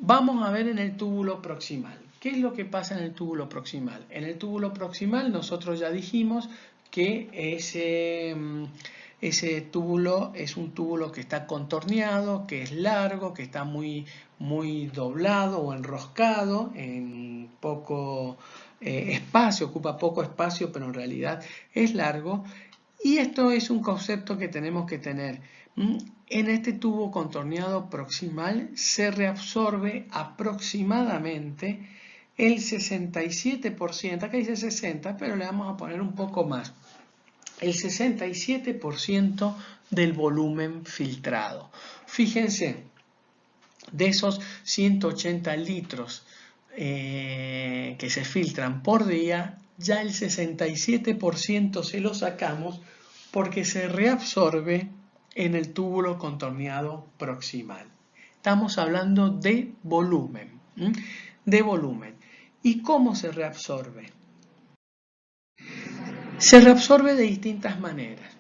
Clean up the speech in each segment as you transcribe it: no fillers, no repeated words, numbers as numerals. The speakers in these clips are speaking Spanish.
Vamos a ver en el túbulo proximal. ¿Qué es lo que pasa en el túbulo proximal? En el túbulo proximal nosotros ya dijimos que ese túbulo es un túbulo que está contorneado, que es largo, que está muy doblado o enroscado en poco espacio, ocupa poco espacio, pero en realidad es largo. Y esto es un concepto que tenemos que tener. En este tubo contorneado proximal se reabsorbe aproximadamente el 67%, acá dice 60, pero le vamos a poner un poco más, el 67% del volumen filtrado. Fíjense, de esos 180 litros que se filtran por día, ya el 67% se lo sacamos porque se reabsorbe en el túbulo contorneado proximal. Estamos hablando de volumen, de volumen. ¿Y cómo se reabsorbe? Se reabsorbe de distintas maneras.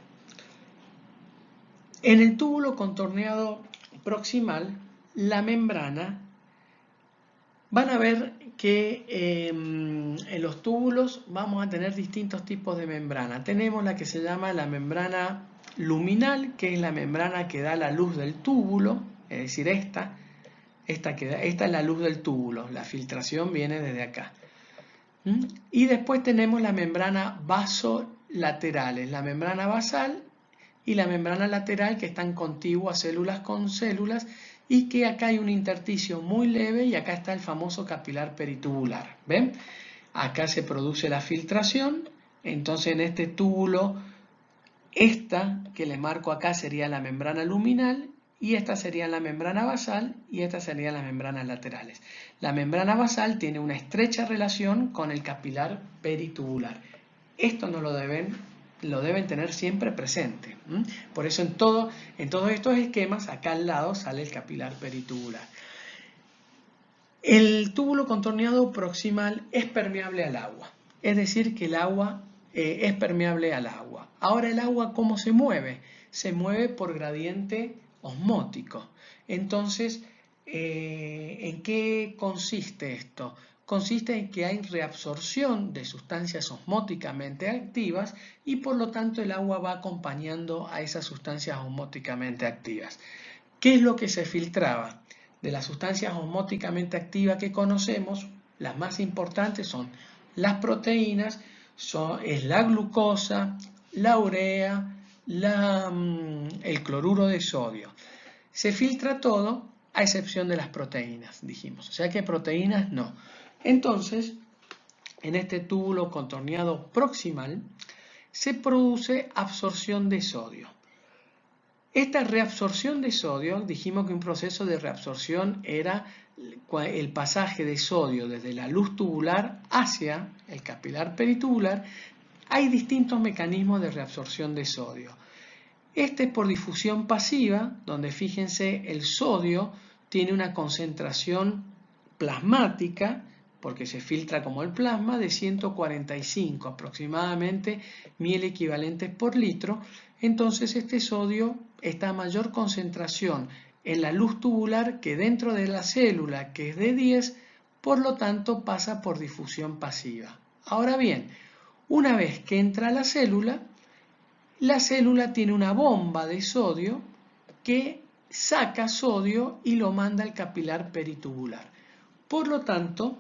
En el túbulo contorneado proximal, la membrana, van a ver que en los túbulos vamos a tener distintos tipos de membrana. Tenemos la que se llama la membrana luminal, que es la membrana que da la luz del túbulo, es decir, esta es la luz del túbulo, la filtración viene desde acá. Y después tenemos la membrana vasolaterales, la membrana basal y la membrana lateral, que están contiguas células con células, y que acá hay un intersticio muy leve y acá está el famoso capilar peritubular. ¿Ven? Acá se produce la filtración, entonces en este túbulo, esta que le marco acá sería la membrana luminal, y esta sería la membrana basal y esta serían las membranas laterales. La membrana basal tiene una estrecha relación con el capilar peritubular. Esto no lo deben tener siempre presente. Por eso en todos estos esquemas, acá al lado sale el capilar peritubular. El túbulo contorneado proximal es permeable al agua, es decir, que el agua es permeable al agua. Ahora, ¿el agua cómo se mueve? Se mueve por gradiente osmótico. Entonces, ¿en qué consiste esto? Consiste en que hay reabsorción de sustancias osmóticamente activas y por lo tanto el agua va acompañando a esas sustancias osmóticamente activas. ¿Qué es lo que se filtraba? De las sustancias osmóticamente activas que conocemos, las más importantes son las proteínas, es la glucosa, la urea, el cloruro de sodio. Se filtra todo a excepción de las proteínas, dijimos. O sea que proteínas no. Entonces, en este túbulo contorneado proximal se produce absorción de sodio. Esta reabsorción de sodio, dijimos que un proceso de reabsorción era el pasaje de sodio desde la luz tubular hacia el capilar peritubular. Hay distintos mecanismos de reabsorción de sodio. Este es por difusión pasiva, donde fíjense el sodio tiene una concentración plasmática, porque se filtra como el plasma, de 145 aproximadamente mil equivalentes por litro. Entonces este sodio está a mayor concentración en la luz tubular que dentro de la célula, que es de 10, por lo tanto pasa por difusión pasiva. Ahora bien, una vez que entra a la célula tiene una bomba de sodio que saca sodio y lo manda al capilar peritubular. Por lo tanto,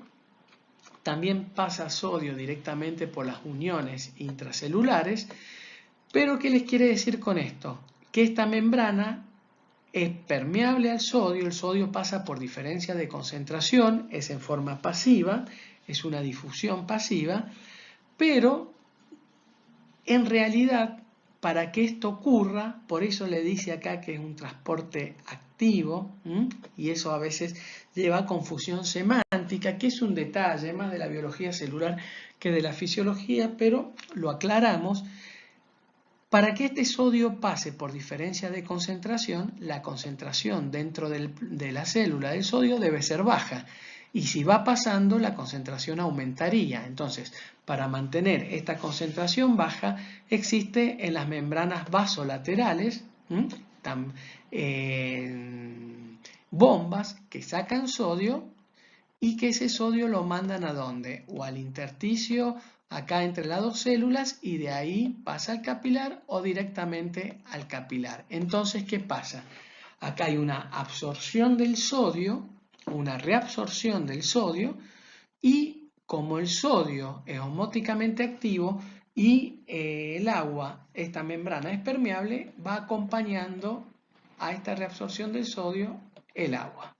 también pasa sodio directamente por las uniones intracelulares. Pero ¿qué les quiere decir con esto? Que esta membrana es permeable al sodio, el sodio pasa por diferencia de concentración, es en forma pasiva, es una difusión pasiva, pero en realidad, para que esto ocurra, por eso le dice acá que es un transporte activo, y eso a veces lleva a confusión semántica, que es un detalle más de la biología celular que de la fisiología, pero lo aclaramos. Para que este sodio pase por diferencia de concentración, la concentración dentro de la célula del sodio debe ser baja. Y si va pasando, la concentración aumentaría. Entonces, para mantener esta concentración baja, existe en las membranas vasolaterales, bombas que sacan sodio y que ese sodio lo mandan ¿a dónde? O al intersticio acá entre las dos células y de ahí pasa al capilar o directamente al capilar. Entonces, ¿qué pasa? Acá hay una absorción del sodio, una reabsorción del sodio y como el sodio es osmóticamente activo y el agua, esta membrana es permeable, va acompañando a esta reabsorción del sodio el agua.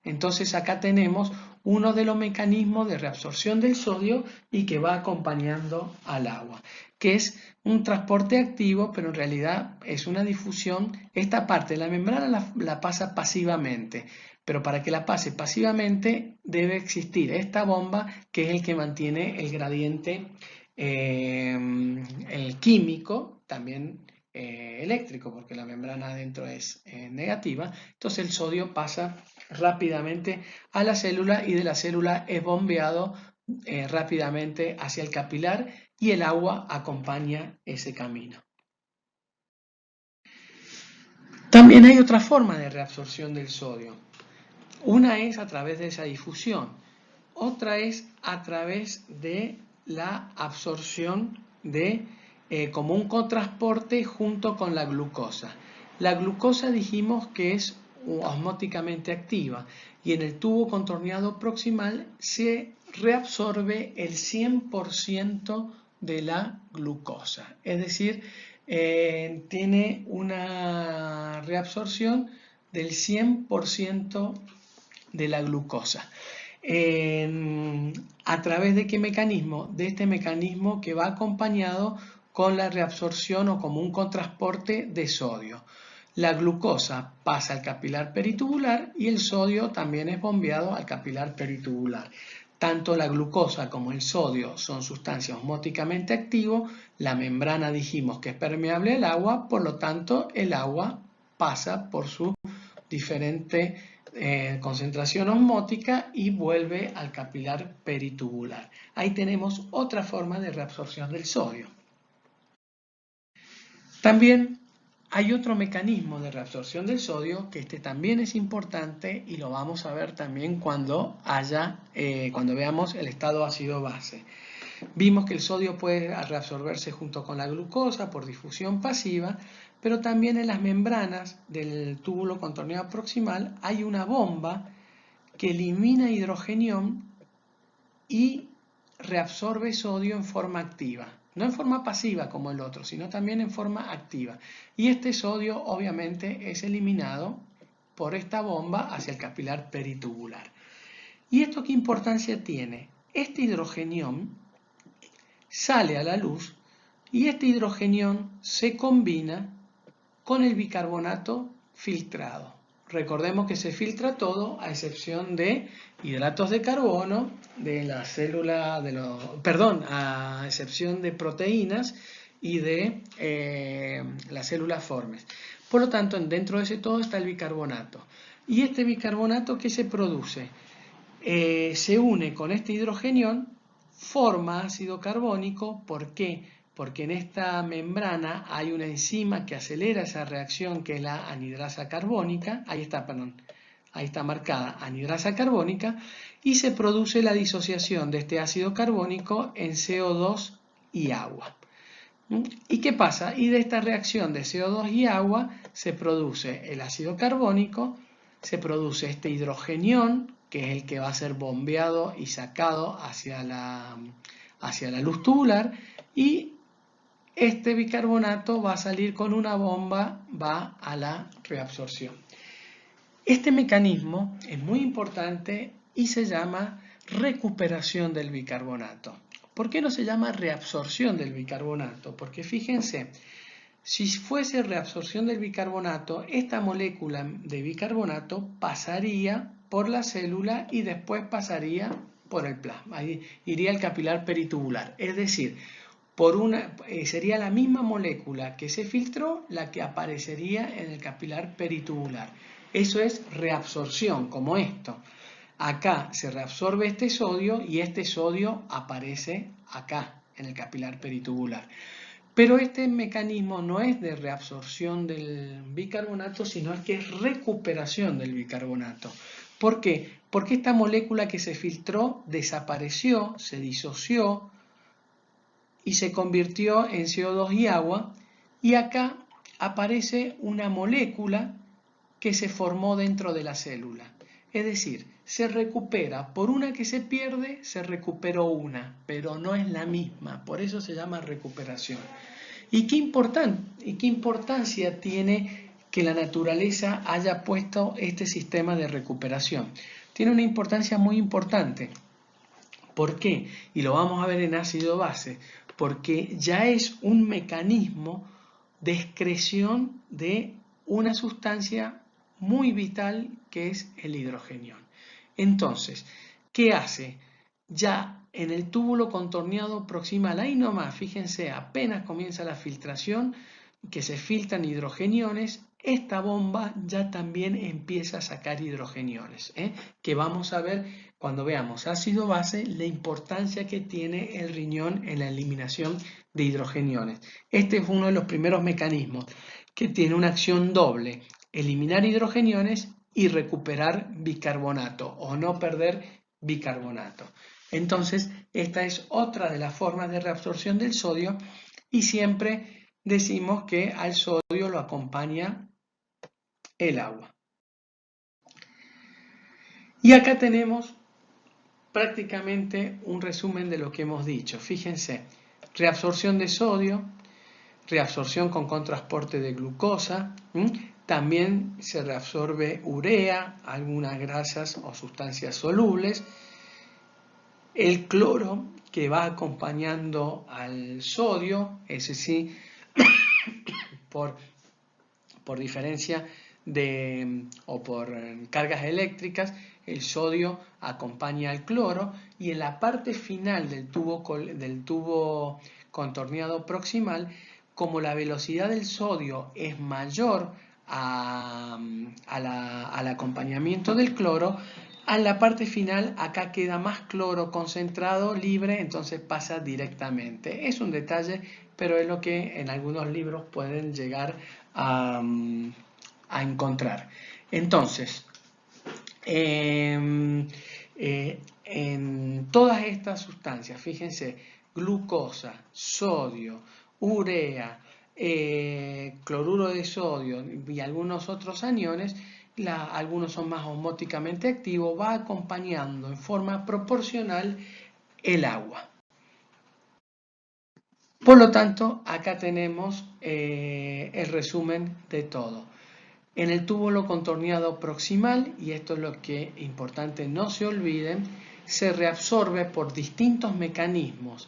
Entonces acá tenemos uno de los mecanismos de reabsorción del sodio y que va acompañando al agua, que es un transporte activo, pero en realidad es una difusión. Esta parte de la membrana la pasa pasivamente, pero para que la pase pasivamente debe existir esta bomba que es el que mantiene el gradiente, el químico, también eléctrico, porque la membrana adentro es negativa. Entonces el sodio pasa rápidamente a la célula y de la célula es bombeado rápidamente hacia el capilar y el agua acompaña ese camino. También hay otra forma de reabsorción del sodio. Una es a través de esa difusión, otra es a través de la absorción de como un cotransporte junto con la glucosa. La glucosa dijimos que es osmóticamente activa y en el tubo contorneado proximal se reabsorbe el 100% de la glucosa, es decir, tiene una reabsorción del 100% de la glucosa. ¿A través de qué mecanismo? De este mecanismo que va acompañado con la reabsorción o como un cotransporte de sodio. La glucosa pasa al capilar peritubular y el sodio también es bombeado al capilar peritubular. Tanto la glucosa como el sodio son sustancias osmóticamente activas. La membrana dijimos que es permeable al agua, por lo tanto el agua pasa por su diferente concentración osmótica y vuelve al capilar peritubular. Ahí tenemos otra forma de reabsorción del sodio. También hay otro mecanismo de reabsorción del sodio que también es importante y lo vamos a ver también cuando veamos el estado ácido-base. Vimos que el sodio puede reabsorberse junto con la glucosa por difusión pasiva, pero también en las membranas del túbulo contorneado proximal hay una bomba que elimina hidrogenión y reabsorbe sodio en forma activa. No en forma pasiva como el otro, sino también en forma activa. Y este sodio obviamente es eliminado por esta bomba hacia el capilar peritubular. ¿Y esto qué importancia tiene? Este hidrogenión sale a la luz y este hidrogenión se combina con el bicarbonato filtrado. Recordemos que se filtra todo a excepción de hidratos de carbono, de la célula, a excepción de proteínas y de las células formes. Por lo tanto, dentro de ese todo está el bicarbonato. Y este bicarbonato, ¿qué se produce? Se une con este hidrogenión, forma ácido carbónico. ¿Por qué? Porque en esta membrana hay una enzima que acelera esa reacción que es la anhidrasa carbónica, ahí está marcada anhidrasa carbónica, y se produce la disociación de este ácido carbónico en CO2 y agua. ¿Y qué pasa? Y de esta reacción de CO2 y agua se produce el ácido carbónico, se produce este hidrogenión, que es el que va a ser bombeado y sacado hacia la luz tubular, y este bicarbonato va a salir con una bomba, va a la reabsorción. Este mecanismo es muy importante y se llama recuperación del bicarbonato. ¿Por qué no se llama reabsorción del bicarbonato? Porque fíjense, si fuese reabsorción del bicarbonato, esta molécula de bicarbonato pasaría por la célula y después pasaría por el plasma, iría al capilar peritubular. Es decir, sería la misma molécula que se filtró la que aparecería en el capilar peritubular. Eso es reabsorción, como esto. Acá se reabsorbe este sodio y este sodio aparece acá, en el capilar peritubular. Pero este mecanismo no es de reabsorción del bicarbonato, sino es que es recuperación del bicarbonato. ¿Por qué? Porque esta molécula que se filtró desapareció, se disoció y se convirtió en CO2 y agua, y acá aparece una molécula que se formó dentro de la célula. Es decir, se recupera. Por una que se pierde, se recuperó una, pero no es la misma. Por eso se llama recuperación. ¿Y qué importancia tiene que la naturaleza haya puesto este sistema de recuperación? Tiene una importancia muy importante. ¿Por qué? Y lo vamos a ver en ácido base. Porque ya es un mecanismo de excreción de una sustancia muy vital que es el hidrogenión. Entonces, ¿qué hace? Ya en el túbulo contorneado proximal, ahí nomás, fíjense, apenas comienza la filtración, que se filtran hidrogeniones, esta bomba ya también empieza a sacar hidrogeniones, que vamos a ver cuando veamos ácido base la importancia que tiene el riñón en la eliminación de hidrogeniones. Este es uno de los primeros mecanismos que tiene una acción doble, eliminar hidrogeniones y recuperar bicarbonato o no perder bicarbonato. Entonces, esta es otra de las formas de reabsorción del sodio y siempre decimos que al sodio lo acompaña el agua. Y acá tenemos prácticamente un resumen de lo que hemos dicho. Fíjense, reabsorción de sodio, reabsorción con contrasporte de glucosa, también se reabsorbe urea, algunas grasas o sustancias solubles, el cloro que va acompañando al sodio, ese sí, por diferencia o por cargas eléctricas, el sodio acompaña al cloro y en la parte final del tubo contorneado proximal, como la velocidad del sodio es mayor al acompañamiento del cloro, en la parte final acá queda más cloro concentrado, libre, entonces pasa directamente. Es un detalle, pero es lo que en algunos libros pueden llegar a encontrar. Entonces, en todas estas sustancias, fíjense, glucosa, sodio, urea, cloruro de sodio y algunos otros aniones, algunos son más osmóticamente activos, va acompañando en forma proporcional el agua. Por lo tanto, acá tenemos el resumen de todo. En el túbulo contorneado proximal, y esto es lo que es importante no se olviden, se reabsorbe por distintos mecanismos.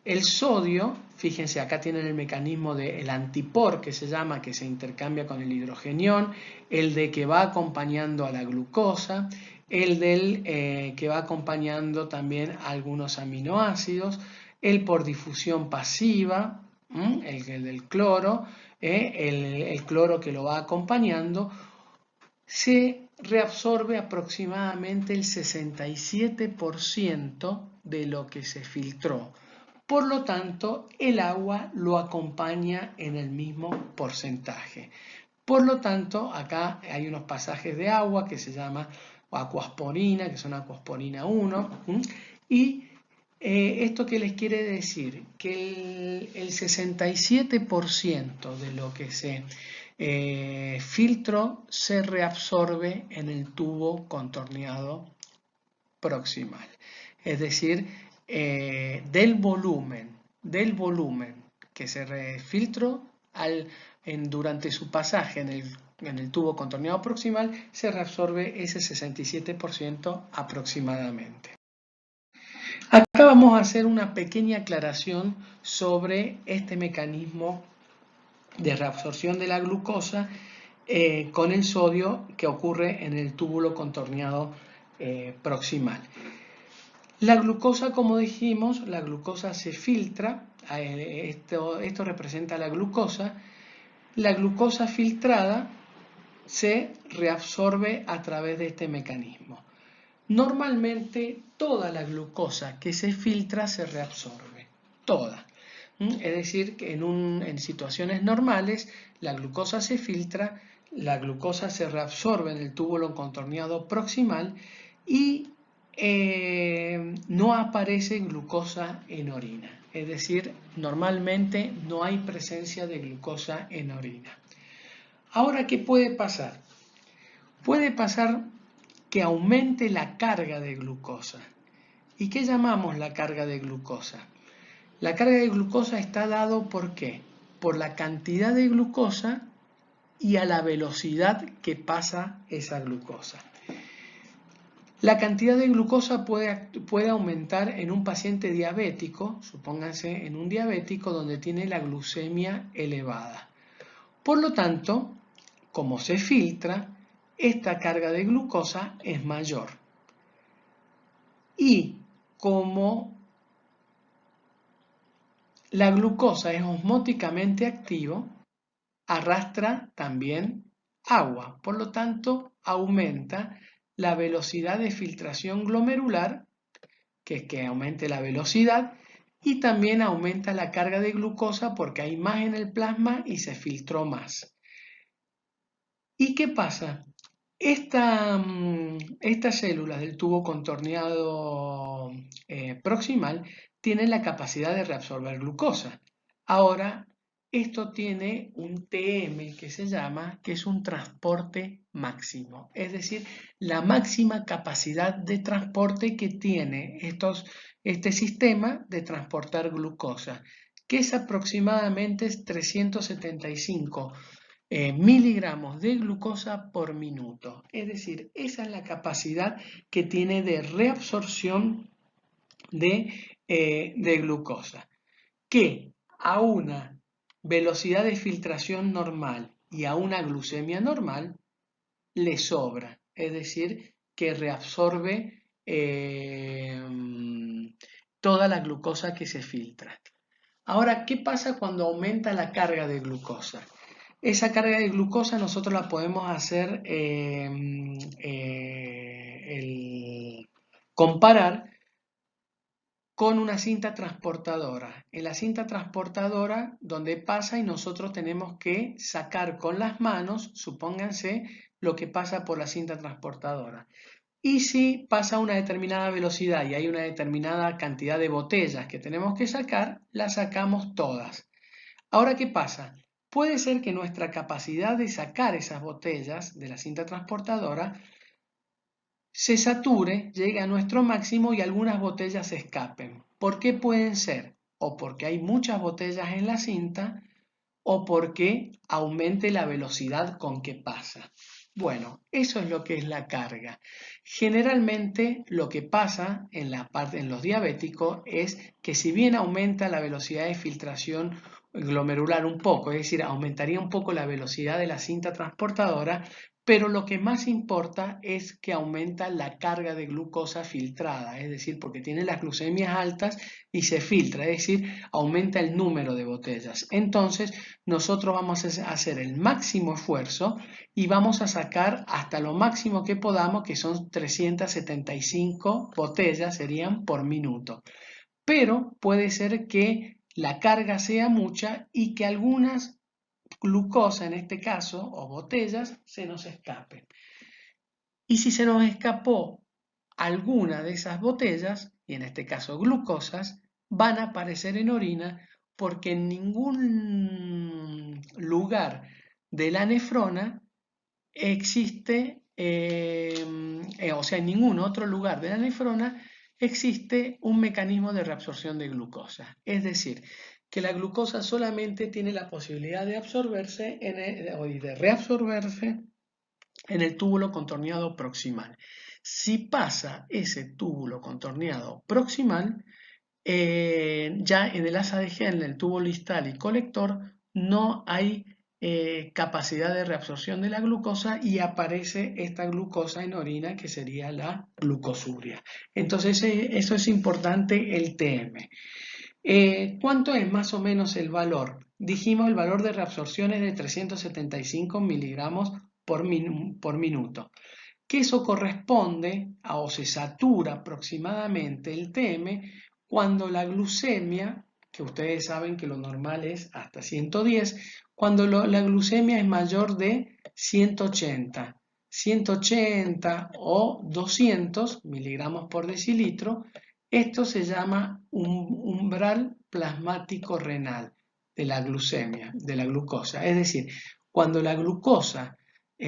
El sodio, fíjense, acá tienen el mecanismo del antipor que se llama, que se intercambia con el hidrogenión, el de que va acompañando a la glucosa, el del que va acompañando también a algunos aminoácidos, el por difusión pasiva, el del cloro, el cloro que lo va acompañando, se reabsorbe aproximadamente el 67% de lo que se filtró. Por lo tanto, el agua lo acompaña en el mismo porcentaje. Por lo tanto, acá hay unos pasajes de agua que se llama aquasporina, que son aquasporina 1, y ¿esto qué les quiere decir? Que el 67% de lo que se filtró se reabsorbe en el tubo contorneado proximal. Es decir, del volumen que se filtró durante su pasaje en el tubo contorneado proximal, se reabsorbe ese 67% aproximadamente. Acá vamos a hacer una pequeña aclaración sobre este mecanismo de reabsorción de la glucosa con el sodio que ocurre en el túbulo contorneado proximal. La glucosa, como dijimos, la glucosa se filtra, esto representa la glucosa filtrada se reabsorbe a través de este mecanismo. Normalmente toda la glucosa que se filtra se reabsorbe, toda. Es decir, que en situaciones normales la glucosa se filtra, la glucosa se reabsorbe en el túbulo contorneado proximal y no aparece glucosa en orina. Es decir, normalmente no hay presencia de glucosa en orina. Ahora, ¿qué puede pasar? Puede pasar que aumente la carga de glucosa. ¿Y qué llamamos la carga de glucosa? La carga de glucosa está dado ¿por qué? Por la cantidad de glucosa y a la velocidad que pasa esa glucosa. La cantidad de glucosa puede aumentar en un paciente diabético, supónganse en un diabético donde tiene la glucemia elevada. Por lo tanto, como se filtra, esta carga de glucosa es mayor. Y como la glucosa es osmóticamente activo, arrastra también agua, por lo tanto aumenta la velocidad de filtración glomerular, que es que aumente la velocidad, y también aumenta la carga de glucosa porque hay más en el plasma y se filtró más. ¿Y qué pasa? Estas células del tubo contorneado proximal tienen la capacidad de reabsorber glucosa. Ahora, esto tiene un TM que se llama, que es un transporte máximo, es decir, la máxima capacidad de transporte que tiene este sistema de transportar glucosa, que es aproximadamente 375 miligramos de glucosa por minuto. Es decir, esa es la capacidad que tiene de reabsorción de glucosa, que a una velocidad de filtración normal y a una glucemia normal le sobra. Es decir, que reabsorbe toda la glucosa que se filtra. Ahora, ¿qué pasa cuando aumenta la carga de glucosa? Esa carga de glucosa nosotros la podemos hacer comparar con una cinta transportadora. En la cinta transportadora donde pasa y nosotros tenemos que sacar con las manos, supónganse, lo que pasa por la cinta transportadora. Y si pasa a una determinada velocidad y hay una determinada cantidad de botellas que tenemos que sacar, las sacamos todas. Ahora, ¿qué pasa? Puede ser que nuestra capacidad de sacar esas botellas de la cinta transportadora se sature, llegue a nuestro máximo y algunas botellas se escapen. ¿Por qué pueden ser? O porque hay muchas botellas en la cinta o porque aumente la velocidad con que pasa. Bueno, eso es lo que es la carga. Generalmente lo que pasa en los diabéticos es que si bien aumenta la velocidad de filtración glomerular un poco, es decir, aumentaría un poco la velocidad de la cinta transportadora, pero lo que más importa es que aumenta la carga de glucosa filtrada, es decir, porque tiene las glucemias altas y se filtra, es decir, aumenta el número de botellas. Entonces, nosotros vamos a hacer el máximo esfuerzo y vamos a sacar hasta lo máximo que podamos, que son 375 botellas, serían por minuto. Pero puede ser que la carga sea mucha y que algunas glucosa, en este caso, o botellas, se nos escapen. Y si se nos escapó alguna de esas botellas, y en este caso glucosas, van a aparecer en orina porque en ningún lugar de la nefrona existe, o sea, en ningún otro lugar de la nefrona existe un mecanismo de reabsorción de glucosa. Es decir, que la glucosa solamente tiene la posibilidad de absorberse y de reabsorberse en el túbulo contorneado proximal. Si pasa ese túbulo contorneado proximal, ya en el asa de Henle, en el tubo listal y colector, no hay capacidad de reabsorción de la glucosa y aparece esta glucosa en orina que sería la glucosuria. Entonces eso es importante, el TM. ¿Cuánto es más o menos el valor? Dijimos el valor de reabsorción es de 375 miligramos por minuto, que eso corresponde o se satura aproximadamente el TM cuando la glucemia que ustedes saben que lo normal es hasta 110, cuando la glucemia es mayor de 180. 180 o 200 miligramos por decilitro, esto se llama un umbral plasmático renal de la glucemia, de la glucosa. Es decir, cuando la glucosa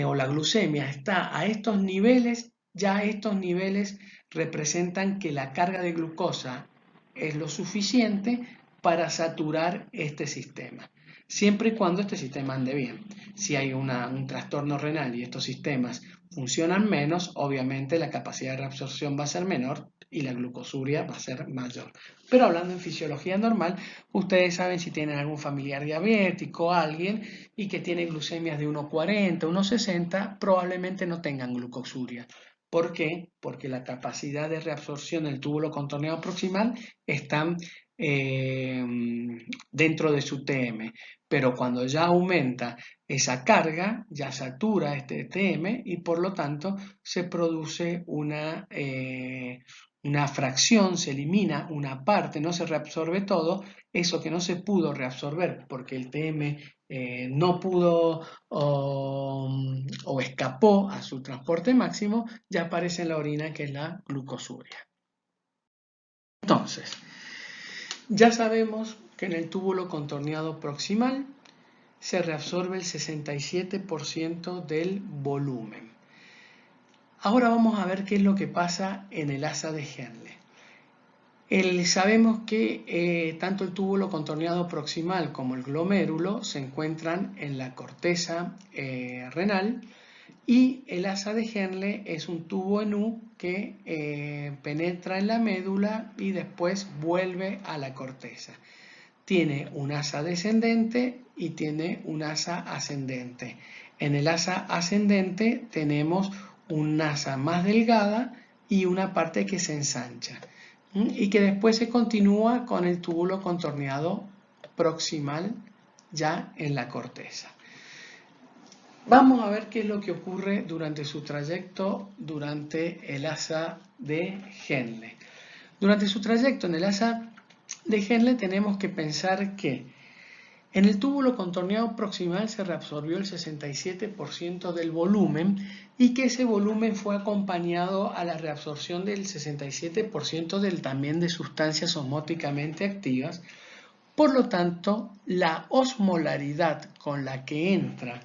o la glucemia está a estos niveles, ya estos niveles representan que la carga de glucosa es lo suficiente para saturar este sistema, siempre y cuando este sistema ande bien. Si hay un trastorno renal y estos sistemas funcionan menos, obviamente la capacidad de reabsorción va a ser menor y la glucosuria va a ser mayor. Pero hablando en fisiología normal, ustedes saben si tienen algún familiar diabético, alguien, y que tiene glucemias de 1,40, 1,60, probablemente no tengan glucosuria. ¿Por qué? Porque la capacidad de reabsorción del túbulo contorneado proximal está dentro de su TM, pero cuando ya aumenta esa carga, ya satura este TM y por lo tanto se produce una fracción, se elimina una parte, no se reabsorbe todo, eso que no se pudo reabsorber porque el TM no pudo o escapó a su transporte máximo, ya aparece en la orina, que es la glucosuria. Entonces, ya sabemos que en el túbulo contorneado proximal se reabsorbe el 67% del volumen. Ahora vamos a ver qué es lo que pasa en el asa de Henle. Sabemos que tanto el túbulo contorneado proximal como el glomérulo se encuentran en la corteza renal, y el asa de Henle es un tubo en U que penetra en la médula y después vuelve a la corteza. Tiene un asa descendente y tiene un asa ascendente. En el asa ascendente tenemos un asa más delgada y una parte que se ensancha y que después se continúa con el túbulo contorneado proximal ya en la corteza. Vamos a ver qué es lo que ocurre durante su trayecto durante el asa de Henle. Durante su trayecto en el asa de Henle tenemos que pensar que en el túbulo contorneado proximal se reabsorbió el 67% del volumen y que ese volumen fue acompañado a la reabsorción del 67% también de sustancias osmóticamente activas. Por lo tanto, la osmolaridad con la que entra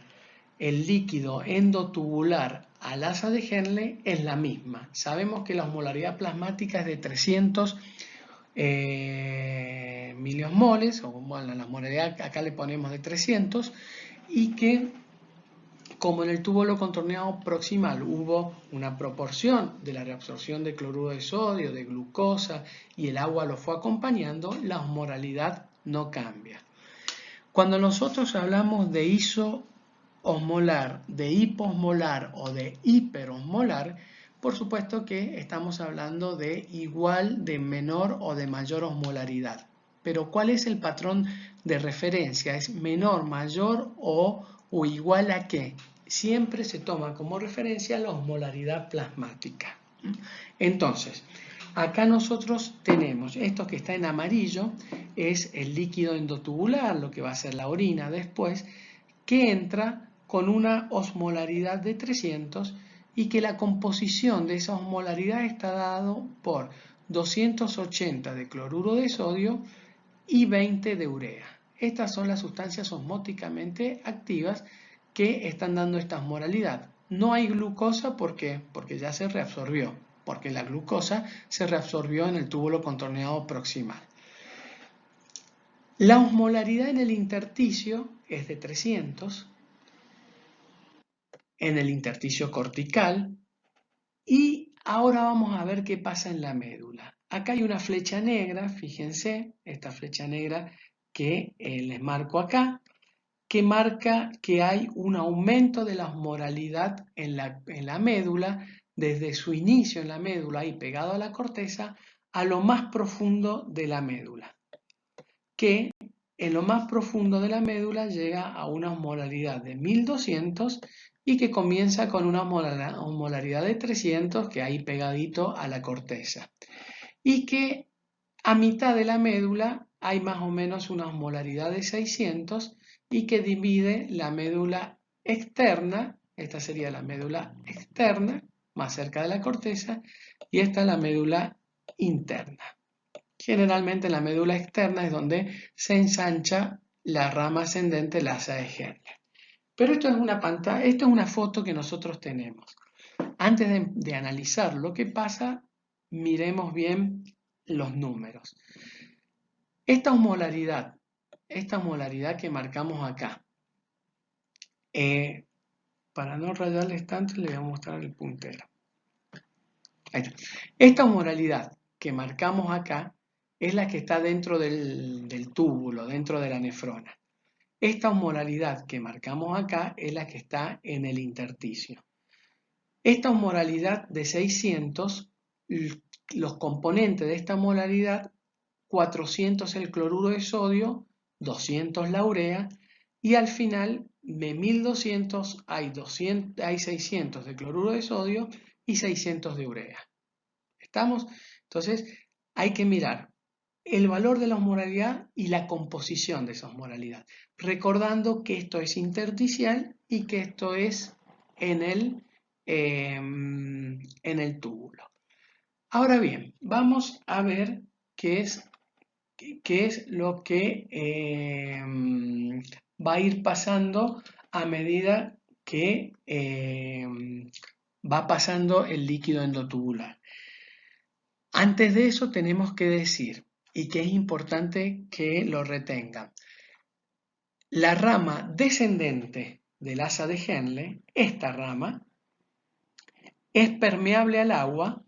el líquido endotubular al asa de Henle es la misma. Sabemos que la osmolaridad plasmática es de 300 miliosmoles, o bueno, la osmolaridad acá le ponemos de 300, y que como en el túbulo contorneado proximal hubo una proporción de la reabsorción de cloruro de sodio, de glucosa, y el agua lo fue acompañando, la osmolaridad no cambia. Cuando nosotros hablamos de isoosmolar, de hiposmolar o de hiperosmolar, por supuesto que estamos hablando de igual, de menor o de mayor osmolaridad. Pero ¿cuál es el patrón de referencia? ¿Es menor, mayor o igual a qué? Siempre se toma como referencia la osmolaridad plasmática. Entonces, acá nosotros tenemos esto que está en amarillo, es el líquido endotubular, lo que va a ser la orina después, que entra con una osmolaridad de 300 y que la composición de esa osmolaridad está dado por 280 de cloruro de sodio y 20 de urea. Estas son las sustancias osmóticamente activas que están dando esta osmolaridad. No hay glucosa, ¿por qué? Porque ya se reabsorbió, porque la glucosa se reabsorbió en el túbulo contorneado proximal. La osmolaridad en el intersticio es de 300, en el intersticio cortical, y ahora vamos a ver qué pasa en la médula. Acá hay una flecha negra, fíjense, esta flecha negra que les marco acá, que marca que hay un aumento de la osmolaridad en la médula, desde su inicio en la médula y pegado a la corteza, a lo más profundo de la médula, que en lo más profundo de la médula llega a una osmolaridad de 1200 y que comienza con una osmolaridad de 300, que hay pegadito a la corteza, y que a mitad de la médula hay más o menos una osmolaridad de 600 y que divide la médula externa, esta sería la médula externa, más cerca de la corteza, y esta es la médula interna. Generalmente en la médula externa es donde se ensancha la rama ascendente, la asa de Henle. Pero esto es una foto que nosotros tenemos. Antes de analizar lo que pasa, miremos bien los números. Esta osmolaridad que marcamos acá, para no rayarles tanto, le voy a mostrar el puntero. Ahí está. Esta osmolaridad que marcamos acá es la que está dentro del túbulo, dentro de la nefrona. Esta osmolaridad que marcamos acá es la que está en el intersticio. Esta osmolaridad de 600, los componentes de esta osmolaridad, 400 el cloruro de sodio, 200 la urea, y al final de 1200 hay 600 de cloruro de sodio y 600 de urea. ¿Estamos? Entonces hay que mirar el valor de la osmolaridad y la composición de esa osmolaridad, recordando que esto es intersticial y que esto es en el túbulo. Ahora bien, vamos a ver qué es lo que va a ir pasando a medida que va pasando el líquido endotubular. Antes de eso tenemos que decir, y que es importante que lo retengan, la rama descendente del asa de Henle, esta rama, es permeable al agua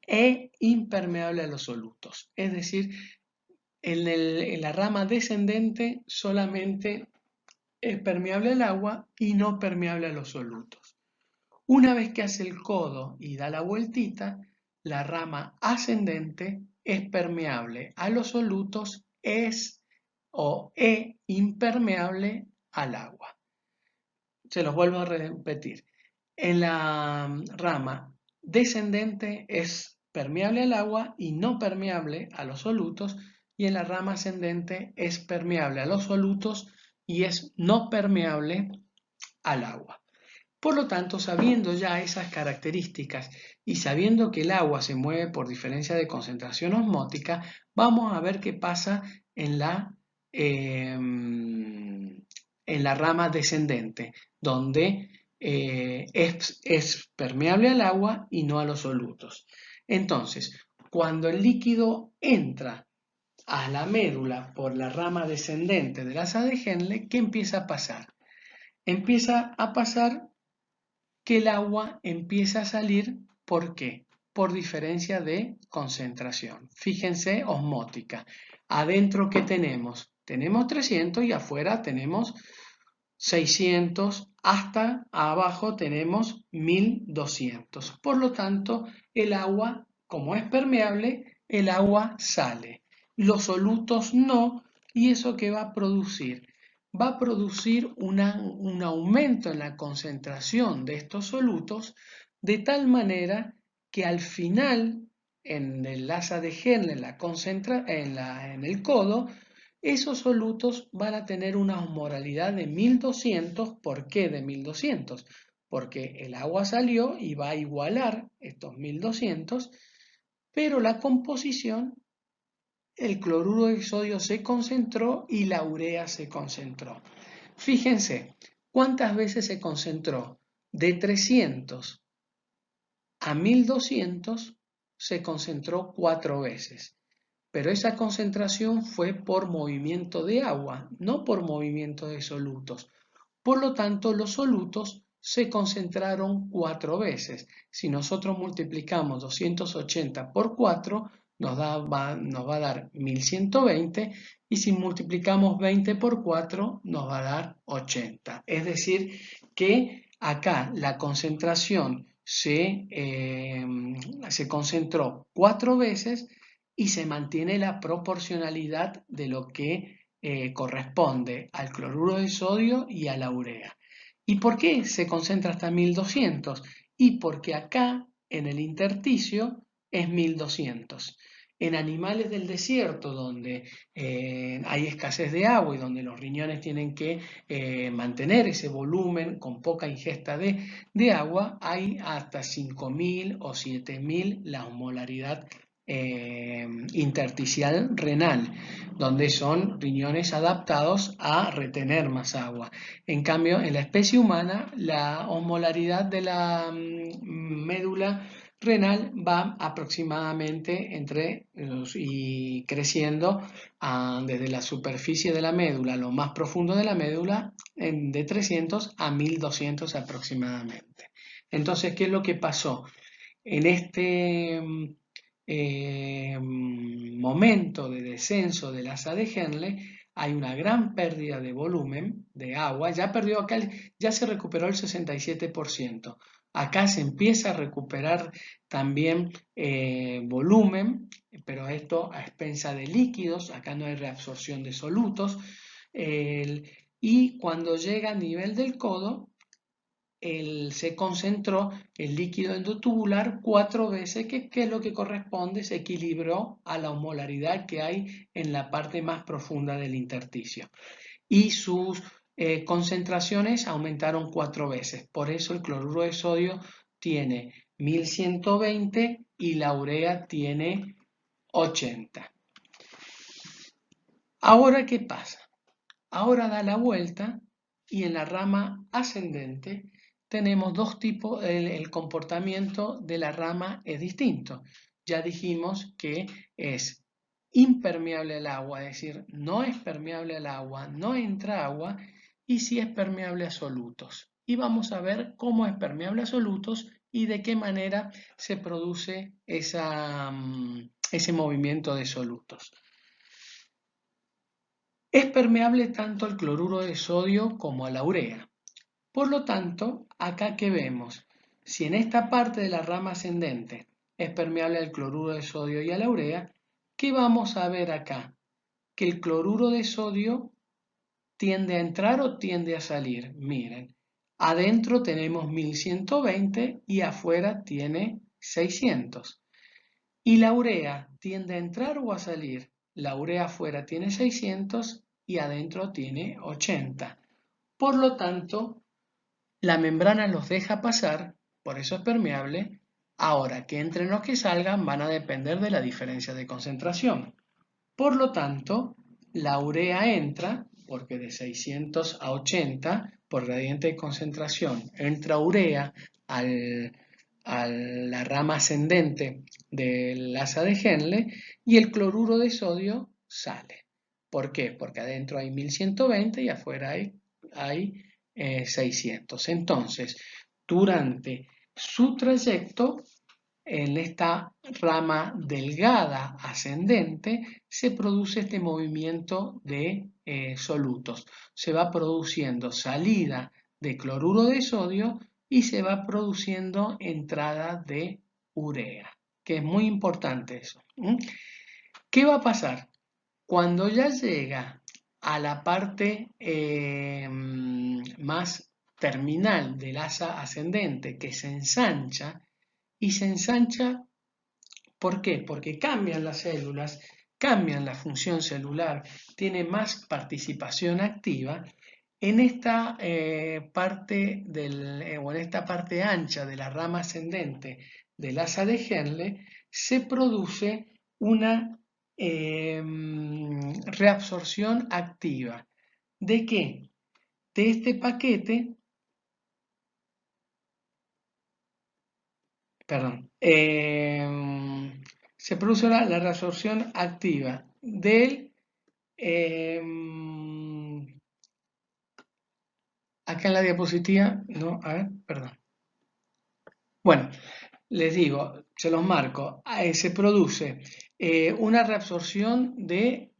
e impermeable a los solutos. Es decir, en la rama descendente solamente es permeable al agua y no permeable a los solutos. Una vez que hace el codo y da la vueltita, la rama ascendente es permeable a los solutos e impermeable al agua. Se los vuelvo a repetir. En la rama descendente es permeable al agua y no permeable a los solutos, y en la rama ascendente es permeable a los solutos y es no permeable al agua. Por lo tanto, sabiendo ya esas características y sabiendo que el agua se mueve por diferencia de concentración osmótica, vamos a ver qué pasa en la rama descendente, donde es permeable al agua y no a los solutos. Entonces, cuando el líquido entra a la médula por la rama descendente del asa de Henle, ¿qué empieza a pasar? Empieza a pasar que el agua empieza a salir, ¿por qué? Por diferencia de concentración. Fíjense, osmótica. Adentro, ¿qué tenemos? Tenemos 300 y afuera tenemos 600, hasta abajo tenemos 1200. Por lo tanto, el agua, como es permeable, el agua sale. Los solutos no, y eso ¿qué va a producir? Va a producir un aumento en la concentración de estos solutos, de tal manera que al final, en el asa de Henle, en el codo, esos solutos van a tener una osmolaridad de 1200. ¿Por qué de 1200? Porque el agua salió y va a igualar estos 1200, pero la composición, el cloruro de sodio se concentró y la urea se concentró. Fíjense, ¿cuántas veces se concentró? De 300 a 1200 se concentró 4 veces. Pero esa concentración fue por movimiento de agua, no por movimiento de solutos. Por lo tanto, los solutos se concentraron 4 veces. Si nosotros multiplicamos 280 por 4, nos va a dar 1120, y si multiplicamos 20 por 4, nos va a dar 80. Es decir, que acá la concentración se concentró 4 veces y se mantiene la proporcionalidad de lo que corresponde al cloruro de sodio y a la urea. ¿Y por qué se concentra hasta 1200? Y porque acá en el intersticio es 1200. En animales del desierto, donde hay escasez de agua y donde los riñones tienen que mantener ese volumen con poca ingesta de agua, hay hasta 5.000 o 7.000 la osmolaridad intersticial renal, donde son riñones adaptados a retener más agua. En cambio, en la especie humana, la osmolaridad de la médula renal va aproximadamente y creciendo desde la superficie de la médula, lo más profundo de la médula, de 300 a 1200 aproximadamente. Entonces, ¿qué es lo que pasó? En este momento de descenso del asa de Henle, hay una gran pérdida de volumen de agua, ya se recuperó el 67%. Acá se empieza a recuperar también volumen, pero esto a expensa de líquidos, acá no hay reabsorción de solutos, y cuando llega a nivel del codo, se concentró el líquido endotubular 4 veces, que es lo que corresponde, se equilibró a la osmolaridad que hay en la parte más profunda del intersticio. Y sus concentraciones aumentaron 4 veces. Por eso el cloruro de sodio tiene 1120 y la urea tiene 80. Ahora, ¿qué pasa? Ahora da la vuelta y en la rama ascendente tenemos dos tipos, el comportamiento de la rama es distinto. Ya dijimos que es impermeable al agua, es decir, no es permeable al agua, no entra agua, y sí es permeable a solutos. Y vamos a ver cómo es permeable a solutos y de qué manera se produce ese movimiento de solutos. Es permeable tanto al cloruro de sodio como a la urea. Por lo tanto, acá que vemos, si en esta parte de la rama ascendente es permeable al cloruro de sodio y a la urea, ¿qué vamos a ver acá? Que el cloruro de sodio tiende a entrar o tiende a salir. Miren, adentro tenemos 1120 y afuera tiene 600. Y la urea tiende a entrar o a salir. La urea afuera tiene 600 y adentro tiene 80. Por lo tanto, la membrana los deja pasar, por eso es permeable. Ahora, que entren o que salgan van a depender de la diferencia de concentración. Por lo tanto, la urea entra, porque de 600 a 80, por gradiente de concentración, entra urea a la rama ascendente del asa de Henle y el cloruro de sodio sale. ¿Por qué? Porque adentro hay 1120 y afuera hay 600. Entonces, durante su trayecto, en esta rama delgada ascendente, se produce este movimiento de solutos. Se va produciendo salida de cloruro de sodio y se va produciendo entrada de urea, que es muy importante eso. ¿Qué va a pasar? Cuando ya llega a la parte más terminal del asa ascendente, que se ensancha, y se ensancha, ¿por qué? Porque cambian las células, cambian la función celular, tiene más participación activa. En esta o en esta parte ancha de la rama ascendente del asa de Henle se produce una reabsorción activa. ¿De qué? De este paquete, perdón, se produce la reabsorción activa del, acá en la diapositiva, no, a ver, perdón. Bueno, les digo, se los marco, se produce una reabsorción de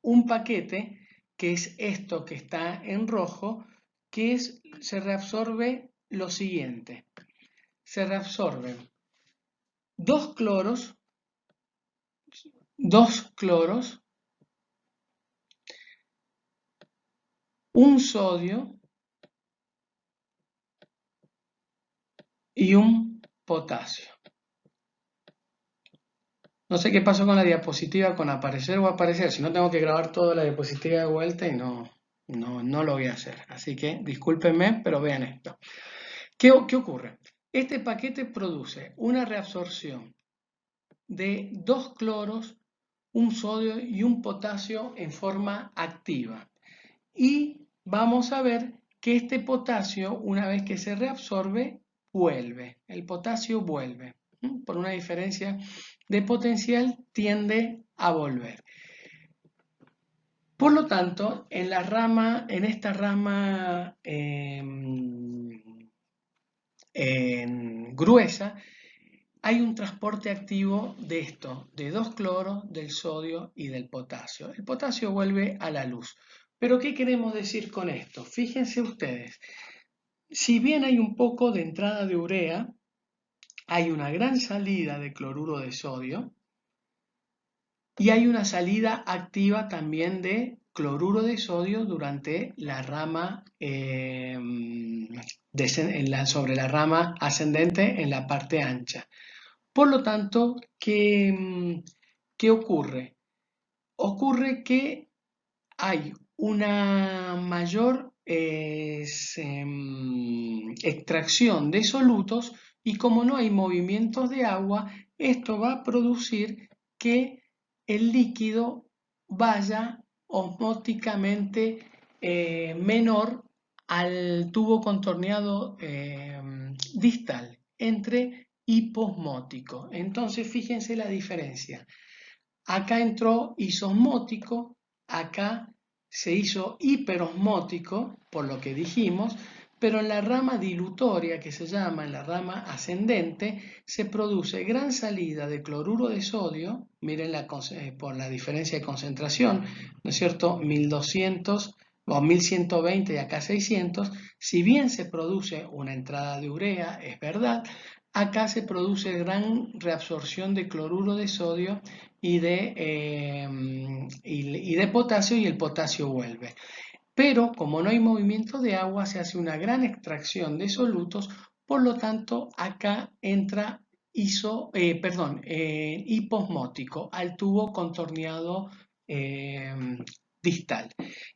un paquete, que es esto que está en rojo, se reabsorbe lo siguiente. Se reabsorben dos cloros, un sodio y un potasio. No sé qué pasó con la diapositiva, con aparecer o aparecer. Si no, tengo que grabar toda la diapositiva de vuelta y no lo voy a hacer. Así que discúlpenme, pero vean esto. ¿Qué ocurre? Este paquete produce una reabsorción de 2 cloros, un sodio y un potasio en forma activa. Y vamos a ver que este potasio, una vez que se reabsorbe, vuelve. El potasio vuelve. Por una diferencia de potencial, tiende a volver. Por lo tanto, en esta rama gruesa, hay un transporte activo de esto, de 2 cloros, del sodio y del potasio. El potasio vuelve a la luz. ¿Pero qué queremos decir con esto? Fíjense ustedes, si bien hay un poco de entrada de urea, hay una gran salida de cloruro de sodio y hay una salida activa también de cloruro de sodio durante la rama sobre la rama ascendente en la parte ancha. Por lo tanto, ¿qué ocurre? Ocurre que hay una mayor extracción de solutos y como no hay movimientos de agua, esto va a producir que el líquido vaya osmóticamente menor al tubo contorneado distal entre hiposmótico. Entonces, fíjense la diferencia. Acá entró isosmótico, acá se hizo hiperosmótico, por lo que dijimos, pero en la rama dilutoria, que se llama en la rama ascendente, se produce gran salida de cloruro de sodio, miren por la diferencia de concentración, ¿no es cierto? 1200 o 1120 y acá 600, si bien se produce una entrada de urea, es verdad, acá se produce gran reabsorción de cloruro de sodio y de potasio y el potasio vuelve. Pero como no hay movimiento de agua, se hace una gran extracción de solutos, por lo tanto acá entra hiposmótico al tubo contorneado distal.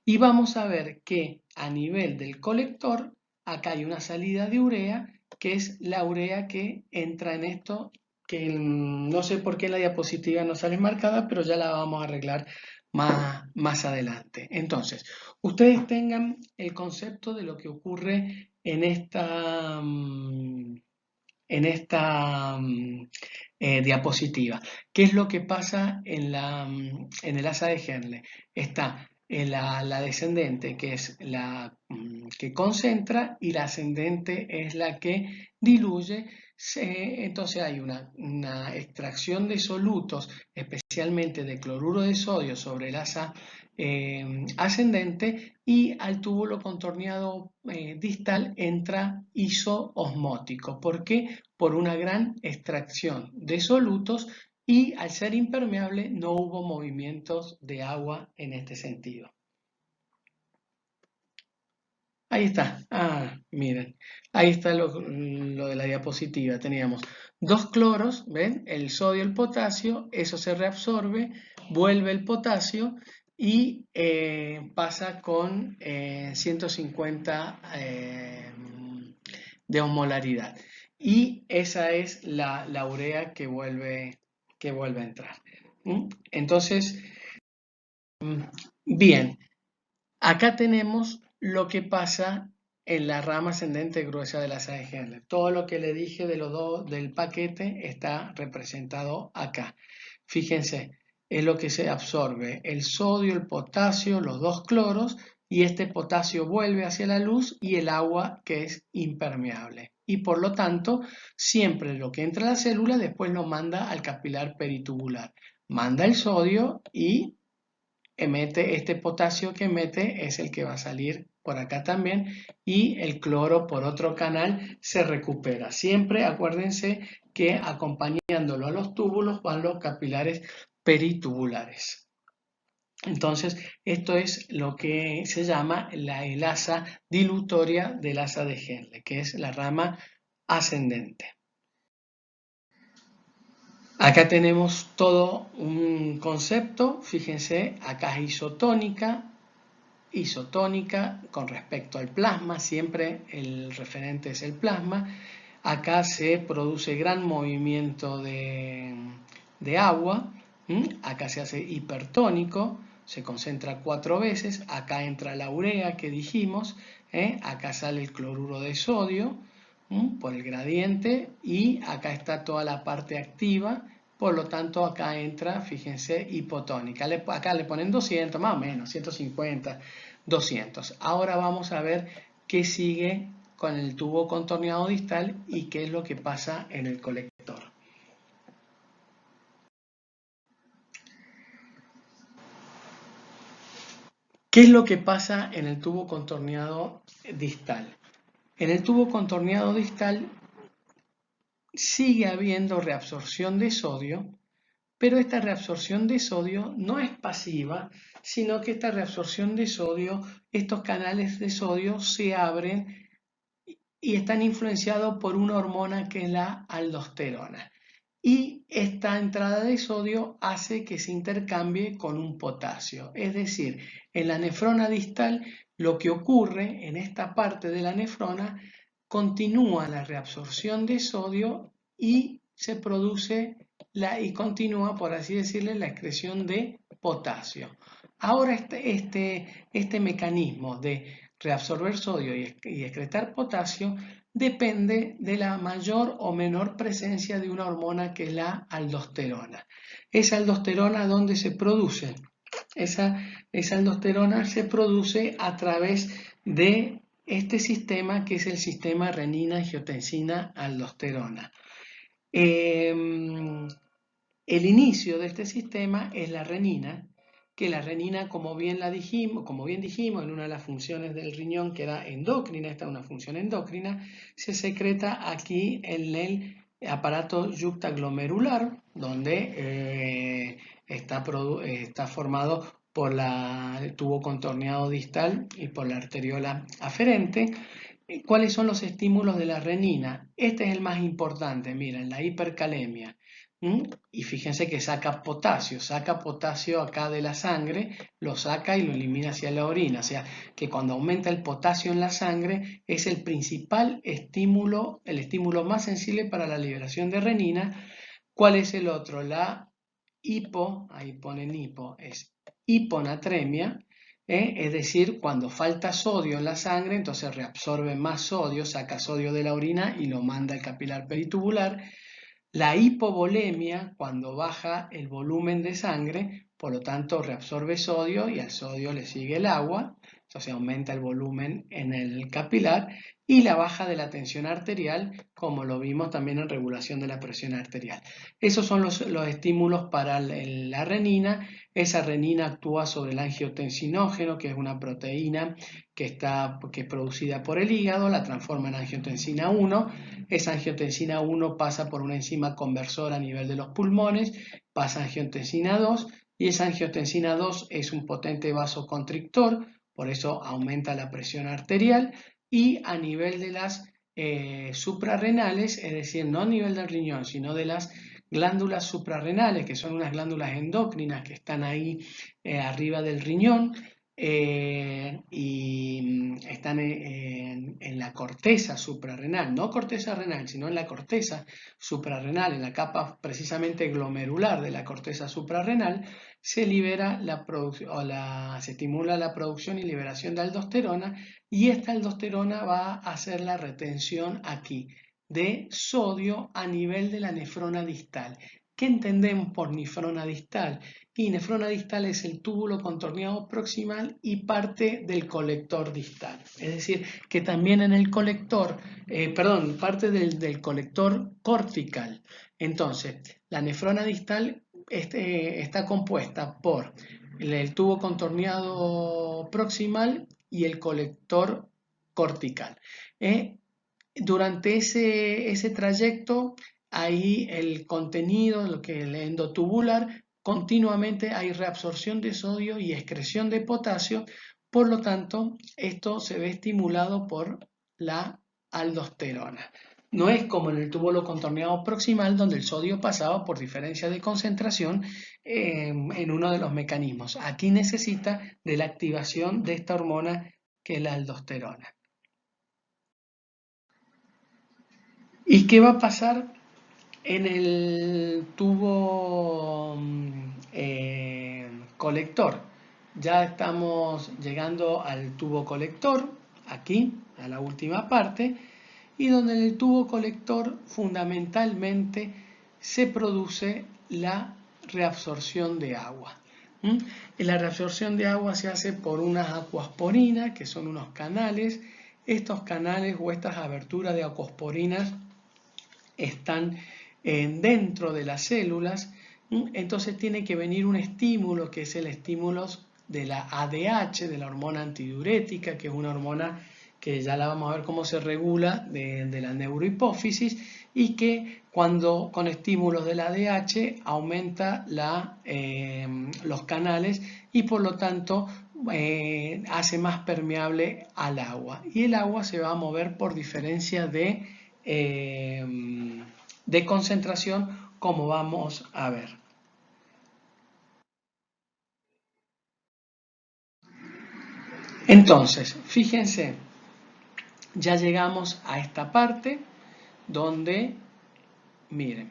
Y vamos a ver que a nivel del colector, acá hay una salida de urea, que es la urea que entra en esto, que no sé por qué en la diapositiva no sale marcada, pero ya la vamos a arreglar más adelante. Entonces, ustedes tengan el concepto de lo que ocurre en esta diapositiva. ¿Qué es lo que pasa en el asa de Henle? Está la descendente, que es la que concentra, y la ascendente es la que diluye. Entonces hay una extracción de solutos, especialmente de cloruro de sodio, sobre el asa ascendente, y al túbulo contorneado distal entra isoosmótico. ¿Por qué? Por una gran extracción de solutos y al ser impermeable no hubo movimientos de agua en este sentido. Ahí está. Miren. Ahí está lo de la diapositiva. Teníamos 2 cloros, ¿ven? El sodio y el potasio, eso se reabsorbe, vuelve el potasio y pasa con 150 de osmolaridad. Y esa es la urea que vuelve a entrar. Entonces, bien, acá tenemos lo que pasa en la rama ascendente gruesa de la asa de Henle. Todo lo que le dije de los dos del paquete está representado acá. Fíjense, es lo que se absorbe, el sodio, el potasio, los 2 cloros, y este potasio vuelve hacia la luz y el agua que es impermeable. Y por lo tanto, siempre lo que entra a la célula después lo manda al capilar peritubular. Manda el sodio y emite este potasio que emite, es el que va a salir por acá también, y el cloro por otro canal se recupera. Siempre acuérdense que acompañándolo a los túbulos van los capilares peritubulares. Entonces, esto es lo que se llama el asa dilutoria del asa de Henle, que es la rama ascendente. Acá tenemos todo un concepto, fíjense, acá es isotónica con respecto al plasma, siempre el referente es el plasma. Acá se produce gran movimiento de agua, acá se hace hipertónico, se concentra 4 veces, acá entra la urea que dijimos, acá sale el cloruro de sodio por el gradiente y acá está toda la parte activa. Por lo tanto, acá entra, fíjense, hipotónica. Acá le ponen 200, más o menos, 150, 200. Ahora vamos a ver qué sigue con el tubo contorneado distal y qué es lo que pasa en el colector. ¿Qué es lo que pasa en el tubo contorneado distal? En el tubo contorneado distal sigue habiendo reabsorción de sodio, pero esta reabsorción de sodio no es pasiva, sino que esta reabsorción de sodio, estos canales de sodio se abren y están influenciados por una hormona que es la aldosterona. Y esta entrada de sodio hace que se intercambie con un potasio. Es decir, en la nefrona distal lo que ocurre en esta parte de la nefrona, continúa la reabsorción de sodio y se produce y continúa, por así decirle, la excreción de potasio. Ahora este mecanismo de reabsorber sodio y excretar potasio depende de la mayor o menor presencia de una hormona que es la aldosterona. Esa aldosterona, ¿dónde se produce? Esa aldosterona se produce a través de este sistema que es el sistema renina-angiotensina-aldosterona. El inicio de este sistema es la renina, que la renina, como bien dijimos, en una de las funciones del riñón que era endocrina, esta es una función endocrina, se secreta aquí en el aparato yuctaglomerular, donde está formado por el tubo contorneado distal y por la arteriola aferente. ¿Cuáles son los estímulos de la renina? Este es el más importante, miren, la hipercalemia. Y fíjense que saca potasio acá de la sangre, lo saca y lo elimina hacia la orina. O sea, que cuando aumenta el potasio en la sangre es el principal estímulo, el estímulo más sensible para la liberación de renina. ¿Cuál es el otro? La ahí ponen es hiponatremia. Es decir, cuando falta sodio en la sangre, entonces reabsorbe más sodio, saca sodio de la orina y lo manda al capilar peritubular. La hipovolemia, cuando baja el volumen de sangre, por lo tanto reabsorbe sodio y al sodio le sigue el agua, entonces aumenta el volumen en el capilar, y la baja de la tensión arterial, como lo vimos también en regulación de la presión arterial. Esos son los estímulos para la renina. Esa renina actúa sobre el angiotensinógeno, que es una proteína que es producida por el hígado, la transforma en angiotensina 1. Esa angiotensina 1 pasa por una enzima conversora a nivel de los pulmones, pasa a angiotensina 2 y esa angiotensina 2 es un potente vasoconstrictor, por eso aumenta la presión arterial y a nivel de las suprarrenales, es decir, no a nivel del riñón, sino de las glándulas suprarrenales, que son unas glándulas endocrinas que están ahí arriba del riñón, y están en la corteza suprarrenal, no corteza renal, sino en la corteza suprarrenal, en la capa precisamente glomerular de la corteza suprarrenal, se libera se estimula la producción y liberación de aldosterona, y esta aldosterona va a hacer la retención aquí de sodio a nivel de la nefrona distal. ¿Qué entendemos por nefrona distal? Y nefrona distal es el túbulo contorneado proximal y parte del colector distal. Es decir, que también en el colector, parte del colector cortical. Entonces, la nefrona distal está compuesta por el tubo contorneado proximal y el colector cortical. Durante ese trayecto, ahí el contenido, lo que es el endotubular, continuamente hay reabsorción de sodio y excreción de potasio, por lo tanto, esto se ve estimulado por la aldosterona. No es como en el túbulo contorneado proximal, donde el sodio pasaba por diferencia de concentración en uno de los mecanismos. Aquí necesita de la activación de esta hormona que es la aldosterona. ¿Y qué va a pasar en el tubo colector? Ya estamos llegando al tubo colector, aquí, a la última parte, y donde en el tubo colector fundamentalmente se produce la reabsorción de agua. Y la reabsorción de agua se hace por unas aquasporinas, que son unos canales. Estos canales o estas aberturas de aquasporinas están dentro de las células, entonces tiene que venir un estímulo que es el estímulo de la ADH, de la hormona antidiurética, que es una hormona que ya la vamos a ver cómo se regula de la neurohipófisis y que cuando con estímulos de la ADH aumenta los canales y por lo tanto hace más permeable al agua. Y el agua se va a mover por diferencia de concentración, como vamos a ver. Entonces, fíjense, ya llegamos a esta parte donde, miren,